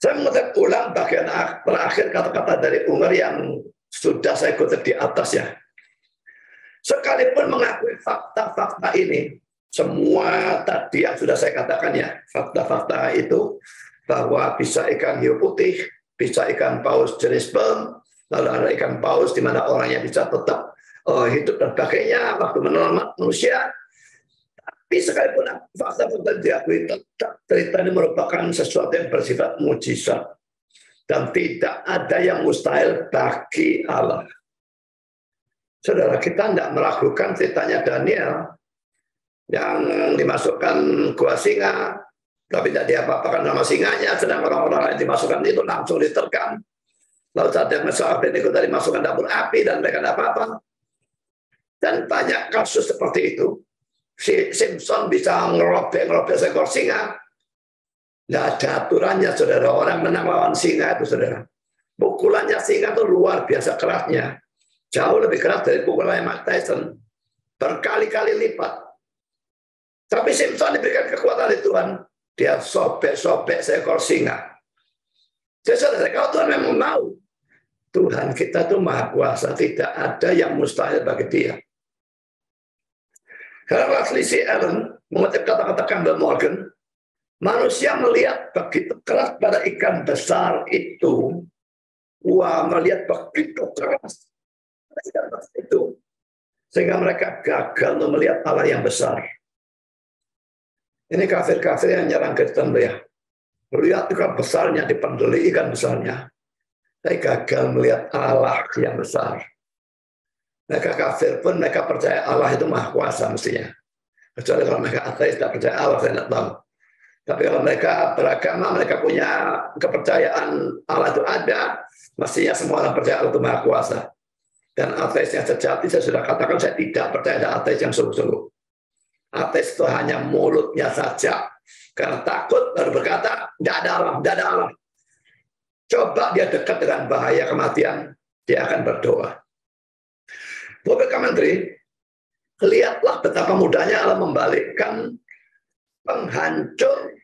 Saya mengutip ulang bagian terakhir kata-kata dari Unger yang sudah saya kutip di atas ya. Sekalipun mengakui fakta-fakta ini, semua tadi yang sudah saya katakan ya, fakta-fakta itu bahwa bisa ikan hiu putih, bisa ikan paus jenis sperm, lalu ada ikan paus di mana orangnya bisa tetap hidup dan sebagainya waktu menelan manusia. Tapi sekalipun fakta-fakta diakui, tetap cerita ini merupakan sesuatu yang bersifat mujizat. Dan tidak ada yang mustahil bagi Allah. Saudara, kita tidak meragukan ceritanya Daniel yang dimasukkan gua singa, tapi tidak diapa-apakan nama singanya, sedang orang-orang lain dimasukkan itu langsung diterkam. Lalu ada Mesah Abednego tadi dimasukkan dapur api dan mereka tidak apa-apa. Dan banyak kasus seperti itu. Si Simpson bisa ngerobek seekor singa. Tidak ada aturannya, saudara. Orang menang lawan singa itu, saudara. Pukulannya singa itu luar biasa kerasnya. Jauh lebih keras dari pukulannya Mike Tyson. Berkali-kali lipat. Tapi Simpson diberikan kekuatan dari Tuhan. Dia sobek-sobek seekor singa. Jadi, saudara, kalau Tuhan memang mau, Tuhan kita itu maha kuasa. Tidak ada yang mustahil bagi dia. Karena Leslie C. Allen mengutip kata-kata Campbell Morgan, Manusia melihat begitu keras pada ikan besar itu. Wah, melihat begitu keras pada ikan besar itu. Sehingga mereka gagal untuk melihat Allah yang besar. Ini kafir-kafir yang nyerang Kristen ya. Melihat ikan besarnya, dipendeli ikan besarnya. Tapi gagal melihat Allah yang besar. Mereka kafir pun mereka percaya Allah itu maha kuasa mestinya. Kecuali kalau mereka ateis tidak percaya Allah, saya tidak tahu. Tapi kalau mereka beragama, mereka punya kepercayaan Allah itu ada, mestinya semua orang percaya Allah itu maha kuasa. Dan ateis yang sejati, saya sudah katakan, saya tidak percaya ada ateis yang sungguh-sungguh. Ateis itu hanya mulutnya saja. Karena takut, baru berkata, tidak ada Allah, tidak ada Allah. Coba dia dekat dengan bahaya kematian, dia akan berdoa. Bapak Menteri, lihatlah betapa mudahnya Allah membalikkan penghancur.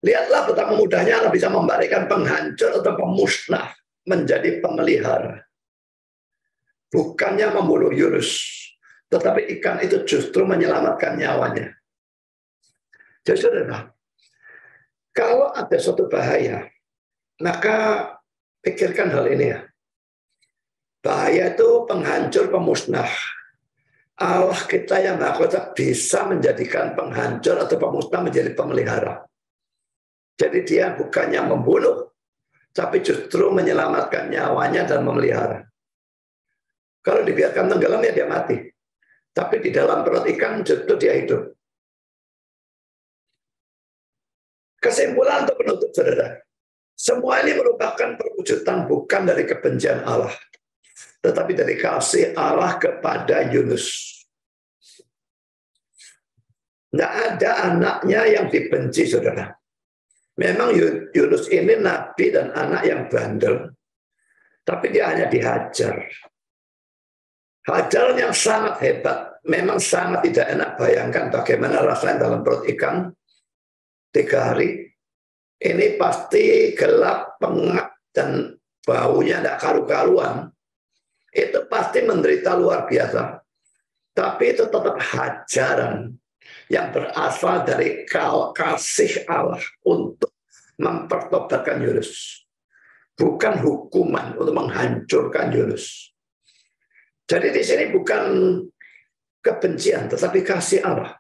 Lihatlah betapa mudahnya Allah bisa membalikkan penghancur atau pemusnah menjadi pemelihara. Bukannya membunuh Yunus, tetapi ikan itu justru menyelamatkan nyawanya. Jadi saudara, kalau ada suatu bahaya, maka pikirkan hal ini ya. Bahaya itu penghancur, pemusnah. Allah kita yang Maha Kuasa bisa menjadikan penghancur atau pemusnah menjadi pemelihara. Jadi dia bukannya membunuh, tapi justru menyelamatkan nyawanya dan memelihara. Kalau dibiarkan tenggelam ya dia mati. Tapi di dalam perut ikan justru dia hidup. Kesimpulan untuk penutup saudara. Semua ini merupakan perwujudan bukan dari kebencian Allah, tetapi dari kasih Allah kepada Yunus. Tidak ada anaknya yang dibenci, saudara. Memang Yunus ini nabi dan anak yang bandel, tapi dia hanya dihajar. Hajaran yang sangat hebat, memang sangat tidak enak. Bayangkan bagaimana rasanya dalam perut ikan 3 hari. Ini pasti gelap, pengap, dan baunya tidak karu-karuan. Itu pasti menderita luar biasa. Tapi itu tetap hajaran yang berasal dari kasih Allah untuk mempertobatkan Yunus. Bukan hukuman untuk menghancurkan Yunus. Jadi di sini bukan kebencian, tetapi kasih Allah.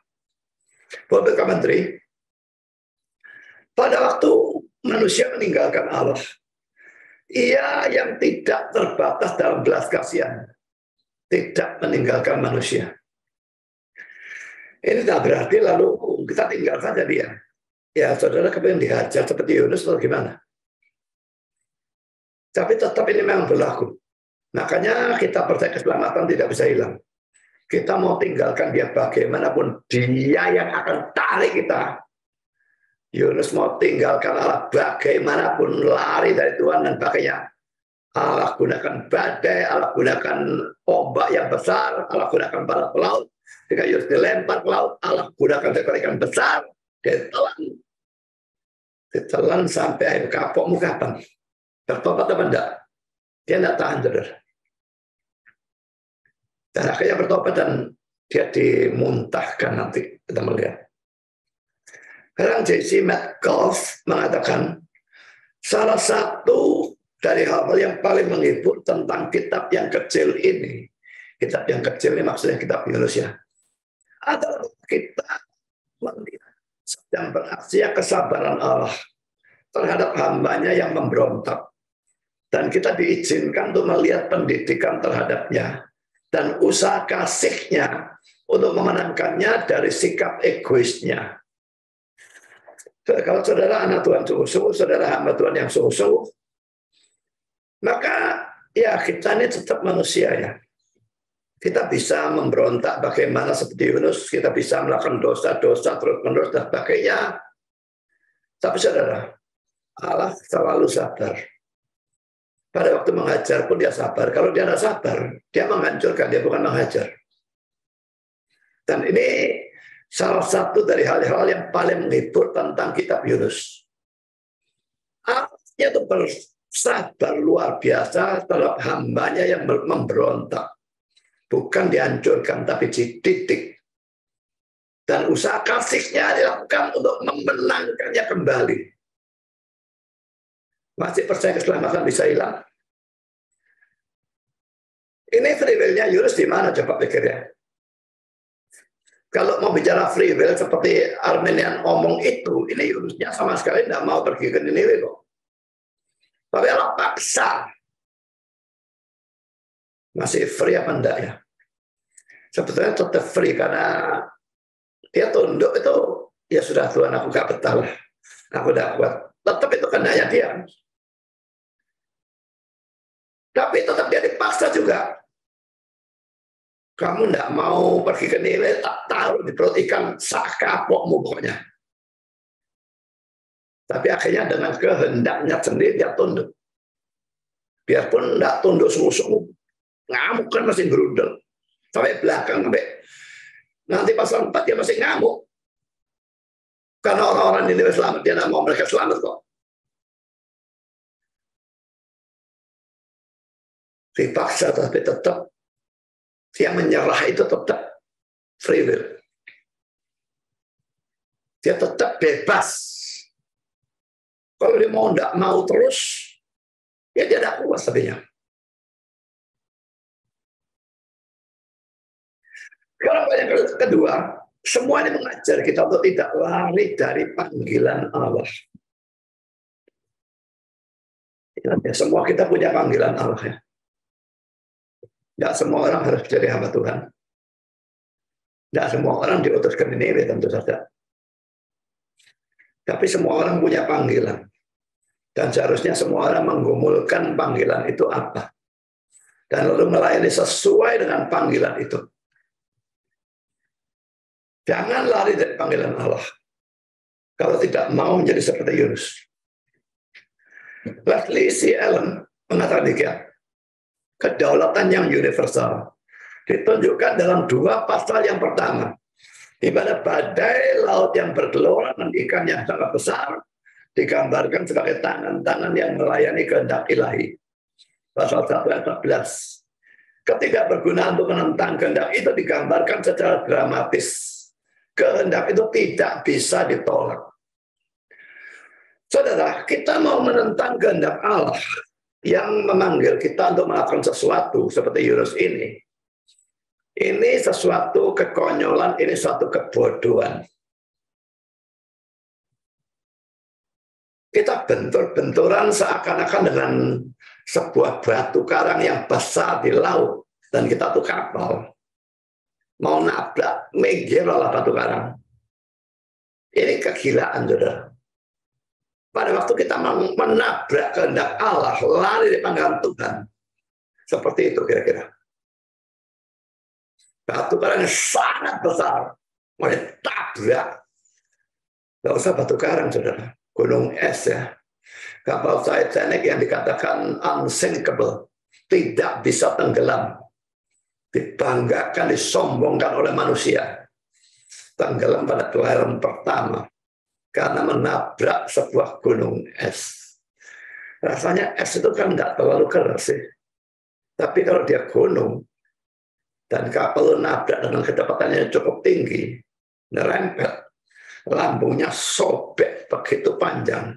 Bapak Menteri, pada waktu manusia meninggalkan Allah, ia yang tidak terbatas dalam belas kasihan, tidak meninggalkan manusia. Ini tak berarti lalu kita tinggal saja dia. Ya saudara kepengen dihajar seperti Yunus atau gimana? Tapi tetap ini memang berlaku. Makanya kita percaya keselamatan tidak bisa hilang. Kita mau tinggalkan dia bagaimanapun, dia yang akan tarik kita. Yunus mau tinggalkan Allah bagaimanapun, lari dari Tuhan dan pakainya. Allah gunakan badai, Allah gunakan ombak yang besar, Allah gunakan para pelaut. Jika Yunus dilempar ke laut, Allah gunakan seekor ikan besar, ditelan sampai air kapok. Mau kapan? Bertobat apa enggak? Dia enggak tahan, saudara. Dan akhirnya bertobat dan dia dimuntahkan nanti. Kita melihat. Sekarang J.C. Metcalf mengatakan, salah satu dari hal-hal yang paling menghibur tentang kitab yang kecil ini, kitab yang kecil ini maksudnya kitab Yunus ya, adalah kita melihat sedang beraksi kesabaran Allah terhadap hambanya yang memberontak. Dan kita diizinkan untuk melihat pendidikan terhadapnya dan usaha kasihnya untuk memenangkannya dari sikap egoisnya. Kalau saudara anak Tuhan sungguh-sungguh, saudara hamba Tuhan yang sungguh-sungguh, maka ya kita ini tetap manusia ya. Kita bisa memberontak bagaimana seperti Yunus, kita bisa melakukan dosa-dosa terus-menerus dan sebagainya. Tapi saudara, Allah selalu sabar. Pada waktu mengajar pun dia sabar. Kalau dia tidak sabar, dia menghancurkan, dia bukan mengajar. Dan ini salah satu dari hal-hal yang paling menghibur tentang kitab Yunus. Artinya itu bersabar luar biasa terhadap hambanya yang memberontak. Bukan dihancurkan, tapi dididik. Dan usaha kasihnya dilakukan untuk memenangkannya kembali. Masih percaya keselamatan bisa hilang? Ini free will-nya Yunus di mana coba pikirnya? Kalau mau bicara free will seperti Arminian omong itu, ini Yunusnya sama sekali tidak mau pergi ke Niniwe kok. Tapi Allah paksa. Masih free apa enggak ya? Sebetulnya tetap free karena dia tunduk itu, ya sudah Tuhan aku gak betah lah. Aku udah kuat. Tetap itu kendanya dia. Tapi tetap dia dipaksa juga. Kamu tidak mau pergi ke Nile, tak taruh di perut ikan, sak kapokmu pokoknya. Tapi akhirnya dengan kehendaknya sendiri dia tunduk. Biarpun tidak tunduk sungguh-sungguh. Ngamuk kan masih gerudel. Sampai belakang, sampai nanti pasal 4 dia masih ngamuk. Karena orang-orang Niniwe selamat, dia tidak mau mereka selamat kok. Dipaksa tapi tetap dia menyerah itu tetap free will. Dia tetap bebas. Kalau dia mau tidak mau terus, ya dia tidak kuat sebenarnya. Kalau yang kedua, semua ini mengajar kita untuk tidak lari dari panggilan Allah. Ya, semua kita punya panggilan Allah ya. Tidak semua orang harus jadi hamba Tuhan. Tidak semua orang diutus ke Niniwe tentu saja. Tapi semua orang punya panggilan. Dan seharusnya semua orang menggumulkan panggilan itu apa. Dan lalu melayani sesuai dengan panggilan itu. Jangan lari dari panggilan Allah. Kalau tidak mau menjadi seperti Yunus. Leslie C. Allen mengatakan demikian. Kedaulatan yang universal ditunjukkan dalam 2 pasal yang pertama, di mana badai laut yang bergelora dan ikan yang sangat besar digambarkan sebagai tangan-tangan yang melayani kehendak ilahi. Pasal 1 ayat 14. Ketika berguna untuk menentang kehendak itu digambarkan secara dramatis. Kehendak itu tidak bisa ditolak. Saudara, kita mau menentang kehendak Allah yang memanggil kita untuk melakukan sesuatu seperti Yunus ini. Ini sesuatu kekonyolan, ini suatu kebodohan. Kita bentur-benturan seakan-akan dengan sebuah batu karang yang besar di laut. Dan kita tuh kapal. Mau nabrak, minggir lah batu karang. Ini kegilaan, saudara. Pada waktu kita menabrak kehendak Allah, lari dari panggilan Tuhan. Seperti itu kira-kira. Batu karang yang sangat besar. Mau ditabrak. Tidak usah batu karang, saudara. Gunung es ya. Kapal Titanic yang dikatakan unsinkable. Tidak bisa tenggelam. Dibanggakan, disombongkan oleh manusia. Tenggelam pada kelahiran pertama. Karena menabrak sebuah gunung es. Rasanya es itu kan nggak terlalu keras sih. Tapi kalau dia gunung, dan kapal nabrak dengan kecepatannya cukup tinggi, nerempet, lambungnya sobek begitu panjang,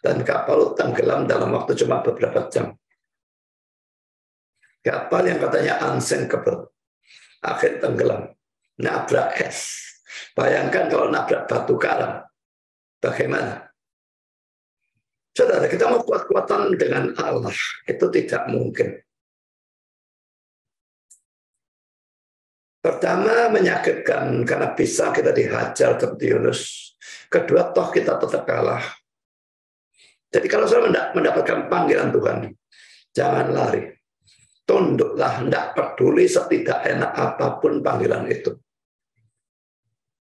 dan kapal tenggelam dalam waktu cuma beberapa jam. Kapal yang katanya unsinkable, akhirnya tenggelam, nabrak es. Bayangkan kalau nabrak batu karang. Bagaimana? Saudara, kita mau kuat-kuatan dengan Allah. Itu tidak mungkin. Pertama, menyakitkan karena bisa kita dihajar seperti Yunus. Kedua, toh kita tetap kalah. Jadi kalau saya mendapatkan panggilan Tuhan, jangan lari. Tunduklah, tidak peduli setidak enak apapun panggilan itu.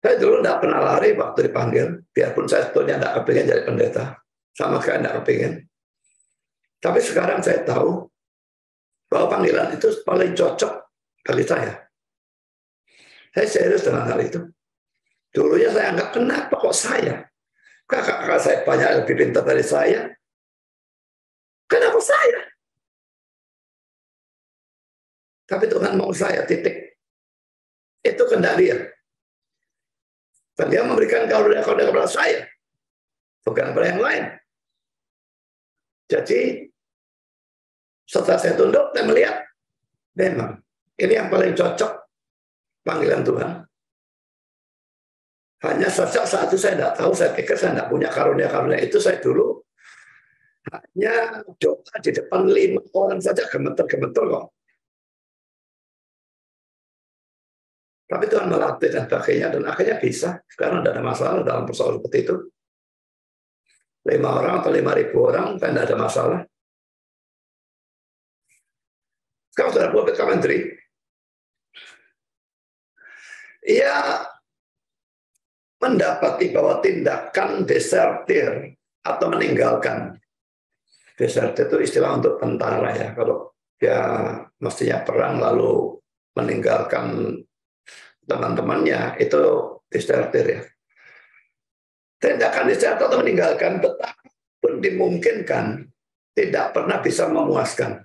Saya dulu tidak pernah lari waktu dipanggil, biarpun saya sebetulnya tidak kepingin jadi pendeta, sama sekali tidak kepingin. Tapi sekarang saya tahu bahwa panggilan itu paling cocok bagi saya. Saya serius dengan hal itu. Dulunya saya anggap, kenapa kok saya? Kakak-kakak saya banyak lebih pintar dari saya. Kenapa saya? Tapi Tuhan mau saya, titik. Itu kehendak Dia. Dan dia memberikan karunia-karunia kepada saya, bukan kepada yang lain. Jadi setelah saya tunduk, saya melihat memang ini yang paling cocok panggilan Tuhan. Hanya saja saat itu saya tidak tahu, saya pikir saya tidak punya karunia-karunia itu. Saya dulu hanya doa di depan 5 orang saja gemeter-gemeter kok. Tapi Tuhan melatih dan sebagainya, dan akhirnya bisa. Sekarang tidak ada masalah dalam persoalan seperti itu. 5 orang atau 5.000 orang, kan tidak ada masalah. Sekarang sudah buat commentary. Ia mendapati bahwa tindakan desertir atau meninggalkan. Desertir itu istilah untuk tentara ya. Kalau dia mestinya perang lalu meninggalkan teman-temannya, itu desertir ya. Tindakan desertir atau meninggalkan betapapun dimungkinkan tidak pernah bisa memuaskan.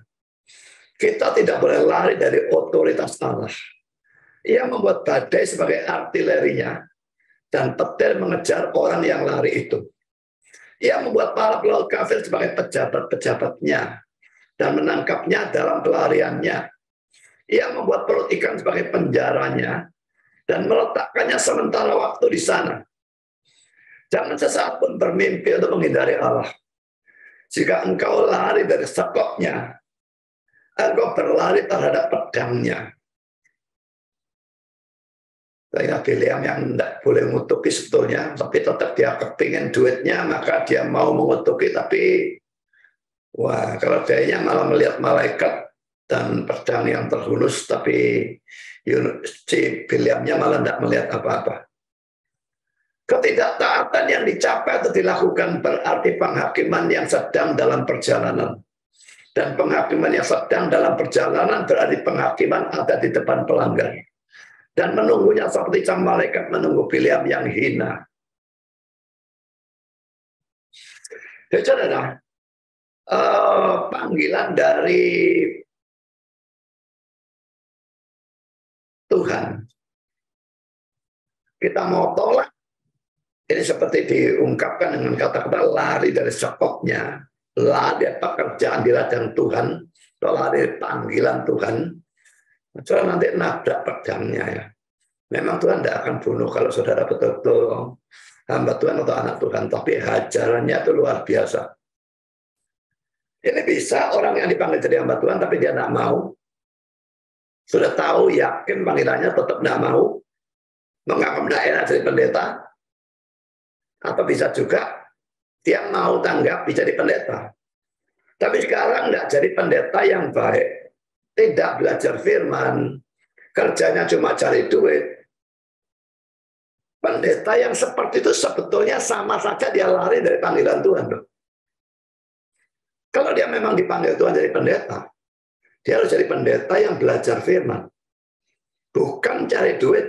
Kita tidak boleh lari dari otoritas Allah. Ia membuat badai sebagai artilerinya dan petir mengejar orang yang lari itu. Ia membuat para pelaut kafir sebagai pejabat-pejabatnya dan menangkapnya dalam pelariannya. Ia membuat perut ikan sebagai penjaranya dan meletakkannya sementara waktu di sana. Jangan sesaat pun bermimpi untuk menghindari Allah. Jika engkau lari dari sekopnya, engkau berlari terhadap pedangnya. Saya Biliam yang tidak boleh mengutuki sebetulnya, tapi tetap dia kepingin duitnya, maka dia mau mengutuki. Tapi, wah, kalau dia malah melihat malaikat dan pedang yang terhunus, tapi si Biliamnya malah tidak melihat apa-apa. Ketidaktaatan yang dicapai atau dilakukan berarti penghakiman yang sedang dalam perjalanan. Dan penghakiman yang sedang dalam perjalanan berarti penghakiman ada di depan pelanggar. Dan menunggunya seperti sang malaikat menunggu Biliam yang hina. Jadi saudara, panggilan dari Tuhan. Kita mau tolak. Ini seperti diungkapkan dengan kata-kata lari dari sekopnya, lari dari pekerjaan di ladang Tuhan, atau lari dari panggilan Tuhan. Saudara nanti nabrak pedangnya ya. Memang Tuhan tidak akan bunuh kalau saudara betul-betul hamba Tuhan atau anak Tuhan, tapi hajarannya itu luar biasa. Ini bisa orang yang dipanggil jadi hamba Tuhan, tapi dia tidak mau. Sudah tahu, yakin panggilannya, tetap tidak mau. Menganggap tidak enak jadi pendeta. Atau bisa juga dia mau tanggap jadi pendeta. Tapi sekarang tidak jadi pendeta yang baik. Tidak belajar firman. Kerjanya cuma cari duit. Pendeta yang seperti itu sebetulnya sama saja dia lari dari panggilan Tuhan. Kalau dia memang dipanggil Tuhan jadi pendeta, dia harus jadi pendeta yang belajar firman. Bukan cari duit.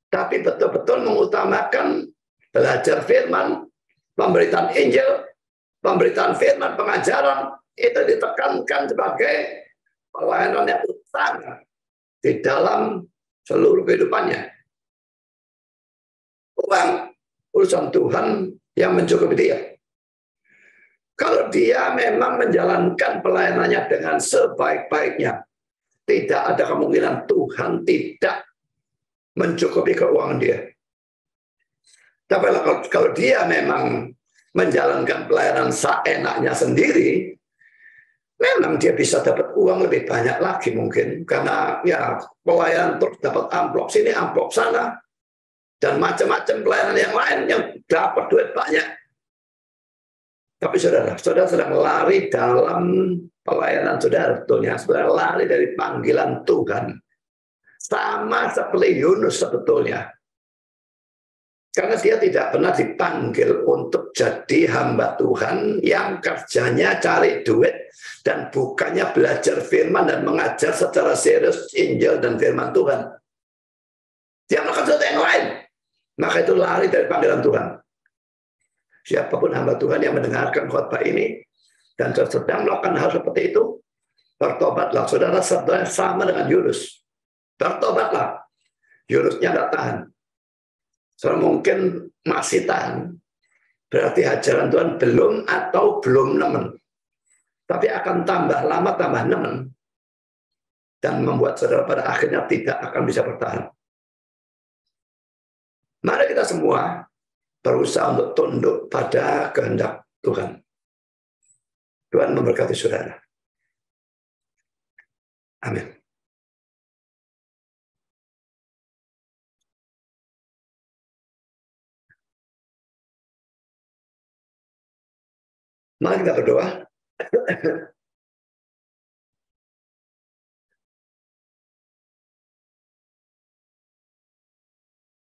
Tapi betul-betul mengutamakan belajar firman, pemberitaan Injil, pemberitaan firman, pengajaran, itu ditekankan sebagai pelayanan yang utama di dalam seluruh kehidupannya. Urusan Tuhan yang mencukupi dia. Kalau dia memang menjalankan pelayanannya dengan sebaik-baiknya, tidak ada kemungkinan Tuhan tidak mencukupi keuangan dia. Tapi kalau dia memang menjalankan pelayanan seenaknya sendiri, memang dia bisa dapat uang lebih banyak lagi mungkin. Karena ya pelayanan terus dapat amplop sini, amplop sana. Dan macam-macam pelayanan yang lain yang dapat duit banyak. Tapi saudara sedang lari dalam pelayanan saudara, betulnya. Saudara lari dari panggilan Tuhan. Sama seperti Yunus sebetulnya. Karena dia tidak pernah dipanggil untuk jadi hamba Tuhan yang kerjanya cari duit dan bukannya belajar firman dan mengajar secara serius Injil dan firman Tuhan. Dia melakukan sesuatu yang lain. Maka itu lari dari panggilan Tuhan. Siapapun hamba Tuhan yang mendengarkan khotbah ini dan sedang melakukan hal seperti itu, bertobatlah. Saudara sama dengan Yunus. Bertobatlah. Yunusnya tidak tahan. Soalnya mungkin masih tahan. Berarti ajaran Tuhan belum atau belum nemen. Tapi akan tambah lama, tambah nemen. Dan membuat saudara pada akhirnya tidak akan bisa bertahan. Mari kita semua berusaha untuk tunduk pada kehendak Tuhan. Tuhan memberkati saudara. Amin. Mari kita berdoa.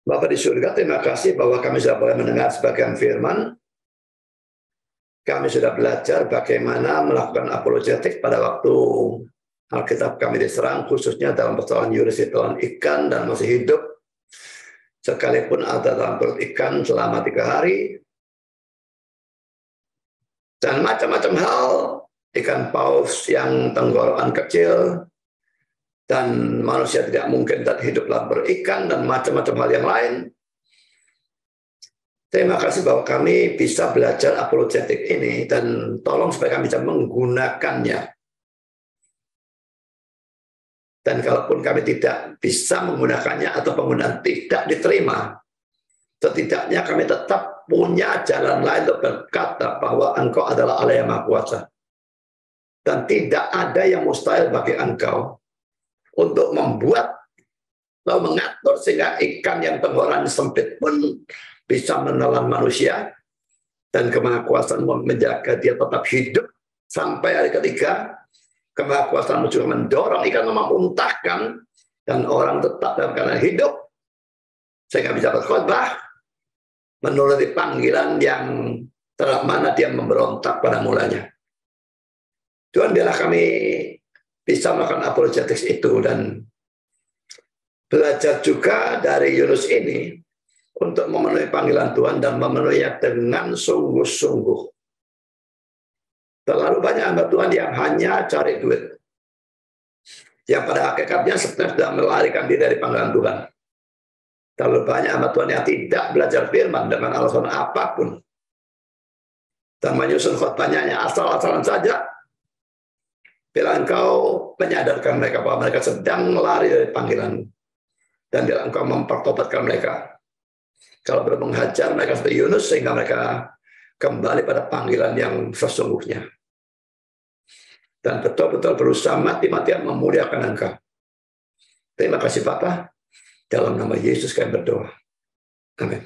Bapa di surga, terima kasih bahwa kami sudah boleh mendengar sebagian firman. Kami sudah belajar bagaimana melakukan apologetik pada waktu Alkitab kami diserang, khususnya dalam persoalan Yunus ditelan ikan dan masih hidup. Sekalipun ada dalam perut ikan selama 3 hari. Dan macam-macam hal, ikan paus yang tenggorokan kecil, dan manusia tidak mungkin hidup dalam perut ikan, dan macam-macam hal yang lain. Terima kasih bahwa kami bisa belajar apologetik ini, dan tolong supaya kami bisa menggunakannya. Dan kalaupun kami tidak bisa menggunakannya atau penggunaan tidak diterima, setidaknya kami tetap punya jalan lain untuk berkata bahwa Engkau adalah Allah yang Maha Kuasa. Dan tidak ada yang mustahil bagi Engkau untuk membuat atau mengatur sehingga ikan yang tenggorokannya sempit pun bisa menelan manusia, dan kemahakuasaan menjaga dia tetap hidup sampai hari ketiga. Kemahakuasaan juga mendorong ikan memuntahkan, dan orang tetap dalam keadaan hidup sehingga bisa berkhotbah menuruti panggilan yang terhadap mana dia memberontak pada mulanya. Tuhan, biarlah kami bisa melakukan apologetics itu dan belajar juga dari Yunus ini untuk memenuhi panggilan Tuhan dan memenuhinya dengan sungguh-sungguh. Terlalu banyak hamba Tuhan yang hanya cari duit, yang pada hakikatnya sebenarnya sudah melarikan diri dari panggilan Tuhan. Terlalu banyak hamba Tuhan yang tidak belajar firman dengan alasan apapun, dan menyusun khotbahnya asal-asalan saja. Bila engkau menyadarkan mereka bahwa mereka sedang lari dari panggilan, dan bila engkau mempertobatkan mereka, kalau belum menghajar mereka seperti Yunus sehingga mereka kembali pada panggilan yang sesungguhnya, dan betul-betul berusaha mati-matian memuliakan Engkau. Terima kasih Bapa, dalam nama Yesus kami berdoa. Amin.